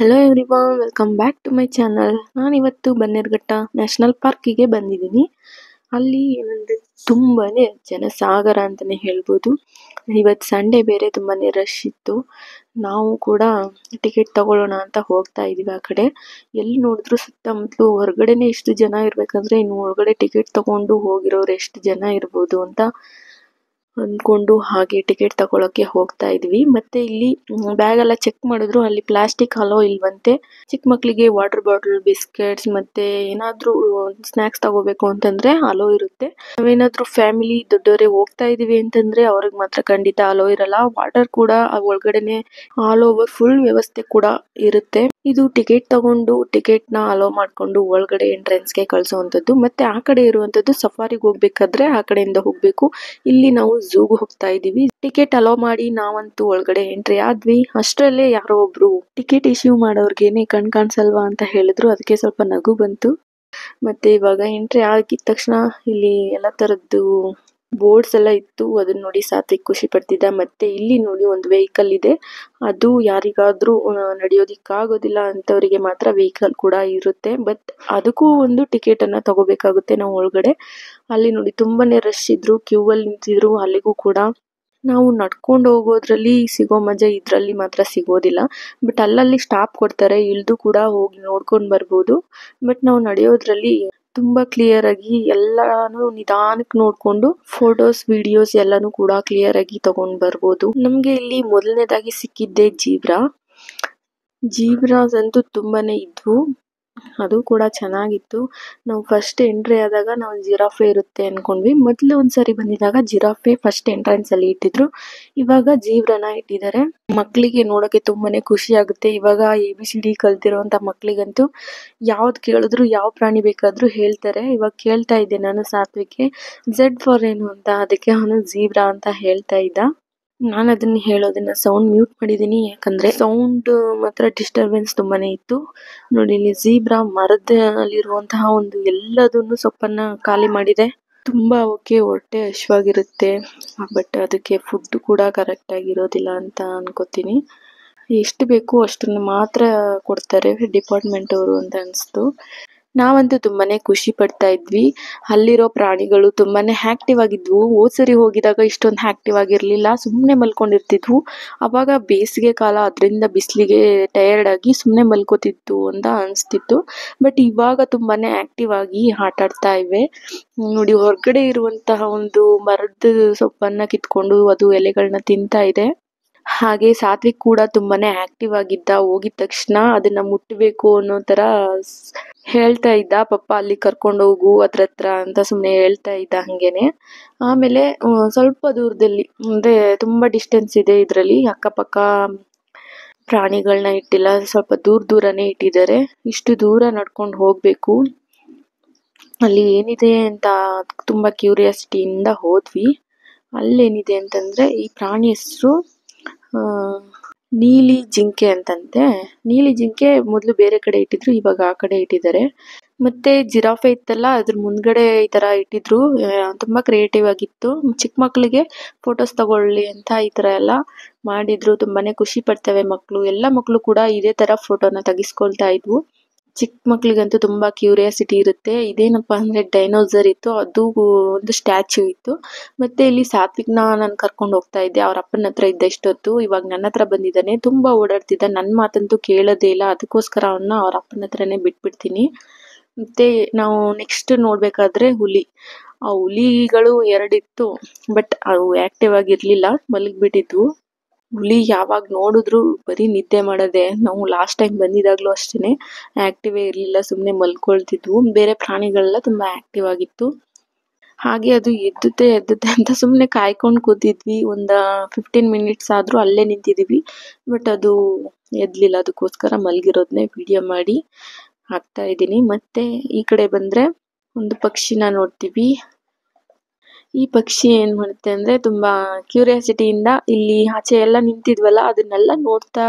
Hello everyone, welcome back to my channel. ನಾನಿವತ್ತು Bannerghatta national ಪಾರ್ಕಿಗೆ ಬಂದಿದ್ದೀನಿ. ಅಲ್ಲಿ ಏನಂದರೆ ತುಂಬಾನೇ ಜನಸಾಗರ ಅಂತಲೇ ಹೇಳ್ಬೋದು. ಇವತ್ತು ಸಂಡೇ ಬೇರೆ ತುಂಬಾನೇ ರಶ್ ಇತ್ತು. ನಾವು ಕೂಡ ಟಿಕೆಟ್ ತಗೊಳ್ಳೋಣ ಅಂತ ಹೋಗ್ತಾ ಇದೀವಿ. ಆ ಕಡೆ ಎಲ್ಲಿ ನೋಡಿದ್ರು ಸುತ್ತಮುತ್ತಲು ಹೊರಗಡೆನೆ ಇಷ್ಟು ಜನ ಇರಬೇಕಾದ್ರೆ ಇನ್ನು ಒಳಗಡೆ ಟಿಕೆಟ್ ತಗೊಂಡು ಹೋಗಿರೋರು ಎಷ್ಟು ಜನ ಇರ್ಬೋದು ಅಂತ ಅಂದ್ಕೊಂಡು ಹಾಗೆ ಟಿಕೆಟ್ ತಗೊಳಕ್ಕೆ ಹೋಗ್ತಾ ಇದ್ವಿ. ಮತ್ತೆ ಇಲ್ಲಿ ಬ್ಯಾಗ್ ಎಲ್ಲ ಚೆಕ್ ಮಾಡಿದ್ರು, ಅಲ್ಲಿ ಪ್ಲಾಸ್ಟಿಕ್ ಅಲೋ ಇಲ್ವಂತೆ. ಚಿಕ್ಕ ಮಕ್ಕಳಿಗೆ ವಾಟರ್ ಬಾಟಲ್, ಬಿಸ್ಕೆಟ್ಸ್ ಮತ್ತೆ ಏನಾದ್ರೂ ಸ್ನಾಕ್ಸ್ ತಗೋಬೇಕು ಅಂತಂದ್ರೆ ಅಲೋ ಇರುತ್ತೆ. ನಾವೇನಾದ್ರೂ ಫ್ಯಾಮಿಲಿ ದೊಡ್ಡವರೇ ಹೋಗ್ತಾ ಇದೀವಿ ಅಂತಂದ್ರೆ ಅವ್ರಿಗೆ ಮಾತ್ರ ಖಂಡಿತ ಅಲೋ ಇರಲ್ಲ. ವಾಟರ್ ಕೂಡ ಒಳಗಡೆನೆ ಆಲ್ ಓವರ್ ಫುಲ್ ವ್ಯವಸ್ಥೆ ಕೂಡ ಇರುತ್ತೆ. ಇದು ಟಿಕೆಟ್ ತಗೊಂಡು ಟಿಕೆಟ್ ನ ಅಲೋ ಮಾಡ್ಕೊಂಡು ಒಳಗಡೆ ಎಂಟ್ರೆನ್ಸ್ ಗೆ ಕಳ್ಸುವಂತದ್ದು. ಮತ್ತೆ ಆ ಕಡೆ ಇರುವಂತದ್ದು ಸಫಾರಿಗೆ ಹೋಗ್ಬೇಕಾದ್ರೆ ಆ ಕಡೆಯಿಂದ ಹೋಗ್ಬೇಕು. ಇಲ್ಲಿ ನಾವು ಝೂಗೆ ಹೋಗ್ತಾ ಇದೀವಿ. ಟಿಕೆಟ್ ಅಲೋ ಮಾಡಿ ನಾವಂತೂ ಒಳಗಡೆ ಎಂಟ್ರಿ ಆದ್ವಿ. ಅಷ್ಟರಲ್ಲೇ ಯಾರೋ ಒಬ್ರು ಟಿಕೆಟ್ ಇಶ್ಯೂ ಮಾಡೋರ್ಗೇನೆ ಕಣ್ ಕಾಣಿಸಲ್ವಾ ಅಂತ ಹೇಳಿದ್ರು. ಅದಕ್ಕೆ ಸ್ವಲ್ಪ ನಗು ಬಂತು. ಮತ್ತೆ ಇವಾಗ ಎಂಟ್ರಿ ಆಗಿದ ತಕ್ಷಣ ಇಲ್ಲಿ ಎಲ್ಲಾ ತರದ್ದು ಬೋರ್ಡ್ಸ್ ಎಲ್ಲ ಇತ್ತು. ಅದನ್ನ ನೋಡಿ ಸಾತ್ವಿಕ್ ಖುಷಿ ಪಡ್ತಿದ್ದ. ಮತ್ತೆ ಇಲ್ಲಿ ನೋಡಿ ಒಂದು ವೆಹಿಕಲ್ ಇದೆ. ಅದು ಯಾರಿಗಾದ್ರೂ ನಡೆಯೋದಿಕ್ಕಾಗೋದಿಲ್ಲ ಅಂತವರಿಗೆ ಮಾತ್ರ ವೆಹಿಕಲ್ ಕೂಡ ಇರುತ್ತೆ. ಬಟ್ ಅದಕ್ಕೂ ಒಂದು ಟಿಕೆಟ್ ಅನ್ನ ತಗೋಬೇಕಾಗುತ್ತೆ ನಾವು ಒಳಗಡೆ. ಅಲ್ಲಿ ನೋಡಿ ತುಂಬಾನೇ ರಶ್ ಇದ್ರು, ಕ್ಯೂ ಅಲ್ಲಿ ನಿಂತಿದ್ರು. ಅಲ್ಲಿಗೂ ಕೂಡ ನಾವು ನಡ್ಕೊಂಡು ಹೋಗೋದ್ರಲ್ಲಿ ಸಿಗೋ ಮಜಾ ಇದ್ರಲ್ಲಿ ಮಾತ್ರ ಸಿಗೋದಿಲ್ಲ. ಬಟ್ ಅಲ್ಲಲ್ಲಿ ಸ್ಟಾಪ್ ಕೊಡ್ತಾರೆ, ಇಳ್ದು ಕೂಡ ಹೋಗಿ ನೋಡ್ಕೊಂಡ್ ಬರ್ಬೋದು. ಬಟ್ ನಾವು ನಡೆಯೋದ್ರಲ್ಲಿ ತುಂಬಾ ಕ್ಲಿಯರ್ ಆಗಿ ಎಲ್ಲಾನು ನಿಧಾನಕ್ಕೆ ನೋಡ್ಕೊಂಡು ಫೋಟೋಸ್, ವಿಡಿಯೋಸ್ ಎಲ್ಲಾನು ಕೂಡ ಕ್ಲಿಯರ್ ಆಗಿ ತಗೊಂಡ್ ಬರ್ಬೋದು. ನಮ್ಗೆ ಇಲ್ಲಿ ಮೊದಲನೇದಾಗಿ ಸಿಕ್ಕಿದ್ದೆ ಜೀಬ್ರಾಸ್ ಅಂತೂ ತುಂಬಾನೇ ಇದ್ವು. ಅದು ಕೂಡ ಚೆನ್ನಾಗಿತ್ತು. ನಾವು ಫಸ್ಟ್ ಎಂಟ್ರಿ ಆದಾಗ ನಾವು ಜಿರಾಫೆ ಇರುತ್ತೆ ಅನ್ಕೊಂಡ್ವಿ. ಮೊದ್ಲು ಒಂದ್ಸರಿ ಬಂದಿದಾಗ ಜಿರಾಫೆ ಫಸ್ಟ್ ಎಂಟ್ರೆನ್ಸ್ ಅಲ್ಲಿ ಇಟ್ಟಿದ್ರು. ಇವಾಗ ಜೀಬ್ರಾನ ಇಟ್ಟಿದ್ದಾರೆ. ಮಕ್ಕಳಿಗೆ ನೋಡಕ್ಕೆ ತುಂಬಾನೇ ಖುಷಿ ಆಗುತ್ತೆ. ಇವಾಗ ABCD ಕಲ್ತಿರೋಂತ ಮಕ್ಕಳಿಗಂತೂ ಯಾವ್ದು ಕೇಳಿದ್ರು ಯಾವ ಪ್ರಾಣಿ ಬೇಕಾದ್ರೂ ಹೇಳ್ತಾರೆ. ಇವಾಗ ಕೇಳ್ತಾ ಇದ್ದೆ ನಾನು ಸಾತ್ವಿಕ್ಗೆ Z ಫಾರ್ ಏನು ಅಂತ. ಅದಕ್ಕೆ ಅವನು ಜೀಬ್ರಾ ಅಂತ ಹೇಳ್ತಾ ಇದ್ದ. ನಾನು ಅದನ್ನ ಹೇಳೋದನ್ನ ಸೌಂಡ್ ಮ್ಯೂಟ್ ಮಾಡಿದೀನಿ, ಯಾಕಂದ್ರೆ ಸೌಂಡ್ ಮಾತ್ರ ಡಿಸ್ಟರ್ಬೆನ್ಸ್ ತುಂಬಾನೇ ಇತ್ತು. ನೋಡಿ ಇಲ್ಲಿ ಜೀಬ್ರಾ ಮರದಲ್ಲಿರುವಂತಹ ಒಂದು ಎಲ್ಲದನ್ನು ಸೊಪ್ಪನ್ನ ಖಾಲಿ ಮಾಡಿದೆ. ತುಂಬಾ ಅವಕ್ಕೆ ಹೊಟ್ಟೆ ಹಶ್ವಾಗಿರುತ್ತೆ. ಬಟ್ ಅದಕ್ಕೆ ಫುಡ್ ಕೂಡ ಕರೆಕ್ಟ್ ಆಗಿರೋದಿಲ್ಲ ಅಂತ ಅನ್ಕೋತೀನಿ. ಎಷ್ಟು ಬೇಕು ಅಷ್ಟನ್ನು ಮಾತ್ರ ಕೊಡ್ತಾರೆ ಡಿಪಾರ್ಟ್ಮೆಂಟ್ ಅವರು ಅಂತ ಅನ್ಸ್ತು. ನಾವಂತೂ ತುಂಬಾನೇ ಖುಷಿ ಪಡ್ತಾ ಇದ್ವಿ. ಅಲ್ಲಿರೋ ಪ್ರಾಣಿಗಳು ತುಂಬಾನೇ ಆಕ್ಟಿವ್ ಆಗಿದ್ವು. ಹೋದ್ಸರಿ ಹೋಗಿದಾಗ ಇಷ್ಟೊಂದು ಆಕ್ಟಿವ್ ಆಗಿರ್ಲಿಲ್ಲ, ಸುಮ್ನೆ ಮಲ್ಕೊಂಡಿರ್ತಿದ್ವು. ಅವಾಗ ಬೇಸಿಗೆ ಕಾಲ, ಅದ್ರಿಂದ ಬಿಸಿಲಿಗೆ ಟಯರ್ಡ್ ಆಗಿ ಸುಮ್ನೆ ಮಲ್ಕೋತಿತ್ತು ಅಂತ ಅನ್ಸ್ತಿತ್ತು. ಬಟ್ ಇವಾಗ ತುಂಬಾನೇ ಆಕ್ಟಿವ್ ಆಗಿ ಆಟ ಆಡ್ತಾ ಇವೆ. ನೋಡಿ ಹೊರಗಡೆ ಇರುವಂತಹ ಒಂದು ಮರದ ಸೊಪ್ಪನ್ನ ಕಿತ್ಕೊಂಡು ಅದು ಎಲೆಗಳನ್ನ ತಿಂತಾ ಇದೆ. ಹಾಗೆ ಸಾತ್ವಿಕ್ ಕೂಡ ತುಂಬಾನೇ ಆಕ್ಟಿವ್ ಆಗಿದ್ದ. ಹೋಗಿದ ತಕ್ಷಣ ಅದನ್ನ ಮುಟ್ಟಬೇಕು ಅನ್ನೋ ತರ ಹೇಳ್ತಾ ಇದ್ದ. ಪಪ್ಪ ಅಲ್ಲಿ ಕರ್ಕೊಂಡು ಹೋಗು ಅದ್ರ ಅಂತ ಸುಮ್ನೆ ಹೇಳ್ತಾ ಇದ್ದ ಹಂಗೇನೆ. ಆಮೇಲೆ ಸ್ವಲ್ಪ ದೂರದಲ್ಲಿ, ಅಂದ್ರೆ ತುಂಬಾ ಡಿಸ್ಟೆನ್ಸ್ ಇದೆ ಇದ್ರಲ್ಲಿ, ಅಕ್ಕಪಕ್ಕ ಪ್ರಾಣಿಗಳನ್ನ ಇಟ್ಟಿಲ್ಲ, ಸ್ವಲ್ಪ ದೂರನೇ ಇಟ್ಟಿದ್ದಾರೆ. ಇಷ್ಟು ದೂರ ನಡ್ಕೊಂಡು ಹೋಗ್ಬೇಕು. ಅಲ್ಲಿ ಏನಿದೆ ಅಂತ ತುಂಬಾ ಕ್ಯೂರಿಯಾಸಿಟಿಯಿಂದ ಹೋದ್ವಿ. ಅಲ್ಲೇನಿದೆ ಅಂತಂದ್ರೆ ಈ ಪ್ರಾಣಿ ಹೆಸರು ನೀಲಿ ಜಿಂಕೆ ಅಂತಂತೆ. ನೀಲಿ ಜಿಂಕೆ ಮೊದ್ಲು ಬೇರೆ ಕಡೆ ಇಟ್ಟಿದ್ರು, ಇವಾಗ ಆ ಕಡೆ ಇಟ್ಟಿದ್ದಾರೆ. ಮತ್ತೆ ಜಿರಾಫೆ ಇತ್ತಲ್ಲ, ಅದ್ರ ಮುಂದ್ಗಡೆ ಈ ತರ ಇಟ್ಟಿದ್ರು. ತುಂಬಾ ಕ್ರಿಯೇಟಿವ್ ಆಗಿತ್ತು. ಚಿಕ್ಕ ಮಕ್ಳಿಗೆ ಫೋಟೋಸ್ ತಗೊಳ್ಳಿ ಅಂತ ಈ ತರ ಎಲ್ಲ ಮಾಡಿದ್ರು. ತುಂಬಾನೇ ಖುಷಿ ಪಡ್ತವೆ ಮಕ್ಳು. ಎಲ್ಲ ಮಕ್ಳು ಕೂಡ ಇದೇ ತರ ಫೋಟೋನ ತೆಗಿಸ್ಕೊಳ್ತಾ ಇದ್ವು. ಚಿಕ್ಕ ಮಕ್ಳಿಗಂತೂ ತುಂಬಾ ಕ್ಯೂರಿಯಾಸಿಟಿ ಇರುತ್ತೆ. ಇದೇನಪ್ಪಾ ಅಂದ್ರೆ ಡೈನೋಸರ್ ಇತ್ತು, ಅದು ಒಂದು ಸ್ಟ್ಯಾಚ್ಯೂ ಇತ್ತು. ಮತ್ತೆ ಇಲ್ಲಿ ಸಾತ್ವಿಕ್ನ ನಾನು ಕರ್ಕೊಂಡು ಹೋಗ್ತಾ ಇದ್ದೆ. ಅವ್ರ ಅಪ್ಪನ ಹತ್ರ ಇದ್ದ ಇಷ್ಟೊತ್ತು. ಇವಾಗ ನನ್ನ ಹತ್ರ ಬಂದಿದ್ದಾನೆ. ತುಂಬಾ ಓಡಾಡ್ತಿದ್ದ, ನನ್ ಮಾತಂತೂ ಕೇಳೋದೇ ಇಲ್ಲ. ಅದಕ್ಕೋಸ್ಕರ ಅವನ್ನ ಅವ್ರ ಅಪ್ಪನ ಹತ್ರನೇ ಬಿಟ್ಬಿಡ್ತೀನಿ. ಮತ್ತೆ ನಾವು ನೆಕ್ಸ್ಟ್ ನೋಡ್ಬೇಕಾದ್ರೆ ಹುಲಿ. ಆ ಹುಲಿಗಳು ಎರಡಿತ್ತು, ಬಟ್ ಅವು ಆಕ್ಟಿವ್ ಆಗಿರ್ಲಿಲ್ಲ, ಮಲಗ್ಬಿಟ್ಟಿದ್ವು. ಹುಲಿ ಯಾವಾಗ ನೋಡಿದ್ರು ಬರೀ ನಿದ್ದೆ ಮಾಡೋದೆ. ನಾವು ಲಾಸ್ಟ್ ಟೈಮ್ ಬಂದಿದಾಗ್ಲೂ ಅಷ್ಟೇನೆ ಆಕ್ಟಿವೇ ಇರ್ಲಿಲ್ಲ, ಸುಮ್ನೆ ಮಲ್ಕೊಳ್ತಿದ್ವು. ಬೇರೆ ಪ್ರಾಣಿಗಳೆಲ್ಲ ತುಂಬಾ ಆಕ್ಟಿವ್ ಆಗಿತ್ತು. ಹಾಗೆ ಅದು ಎದ್ದುತ್ತೆ ಅಂತ ಸುಮ್ನೆ ಕಾಯ್ಕೊಂಡು ಕೂತಿದ್ವಿ. 15 ಮಿನಿಟ್ಸ್ ಆದ್ರೂ ಅಲ್ಲೇ ನಿಂತಿದೀವಿ. ಬಟ್ ಅದು ಎದ್ಲಿಲ್ಲ. ಅದಕ್ಕೋಸ್ಕರ ಮಲ್ಗಿರೋದ್ನೇ ವಿಡಿಯೋ ಮಾಡಿ ಹಾಕ್ತಾ ಇದ್ದೀನಿ. ಮತ್ತೆ ಈ ಕಡೆ ಬಂದ್ರೆ ಒಂದು ಪಕ್ಷಿನ ನೋಡ್ತೀವಿ. ಈ ಪಕ್ಷಿ ಏನ್ ಮಾಡುತ್ತೆ ಅಂದ್ರೆ ತುಂಬಾ ಕ್ಯೂರಿಯಾಸಿಟಿಯಿಂದ ಇಲ್ಲಿ ಆಚೆ ಎಲ್ಲ ನಿಂತಿದ್ವಲ್ಲ ಅದನ್ನೆಲ್ಲ ನೋಡ್ತಾ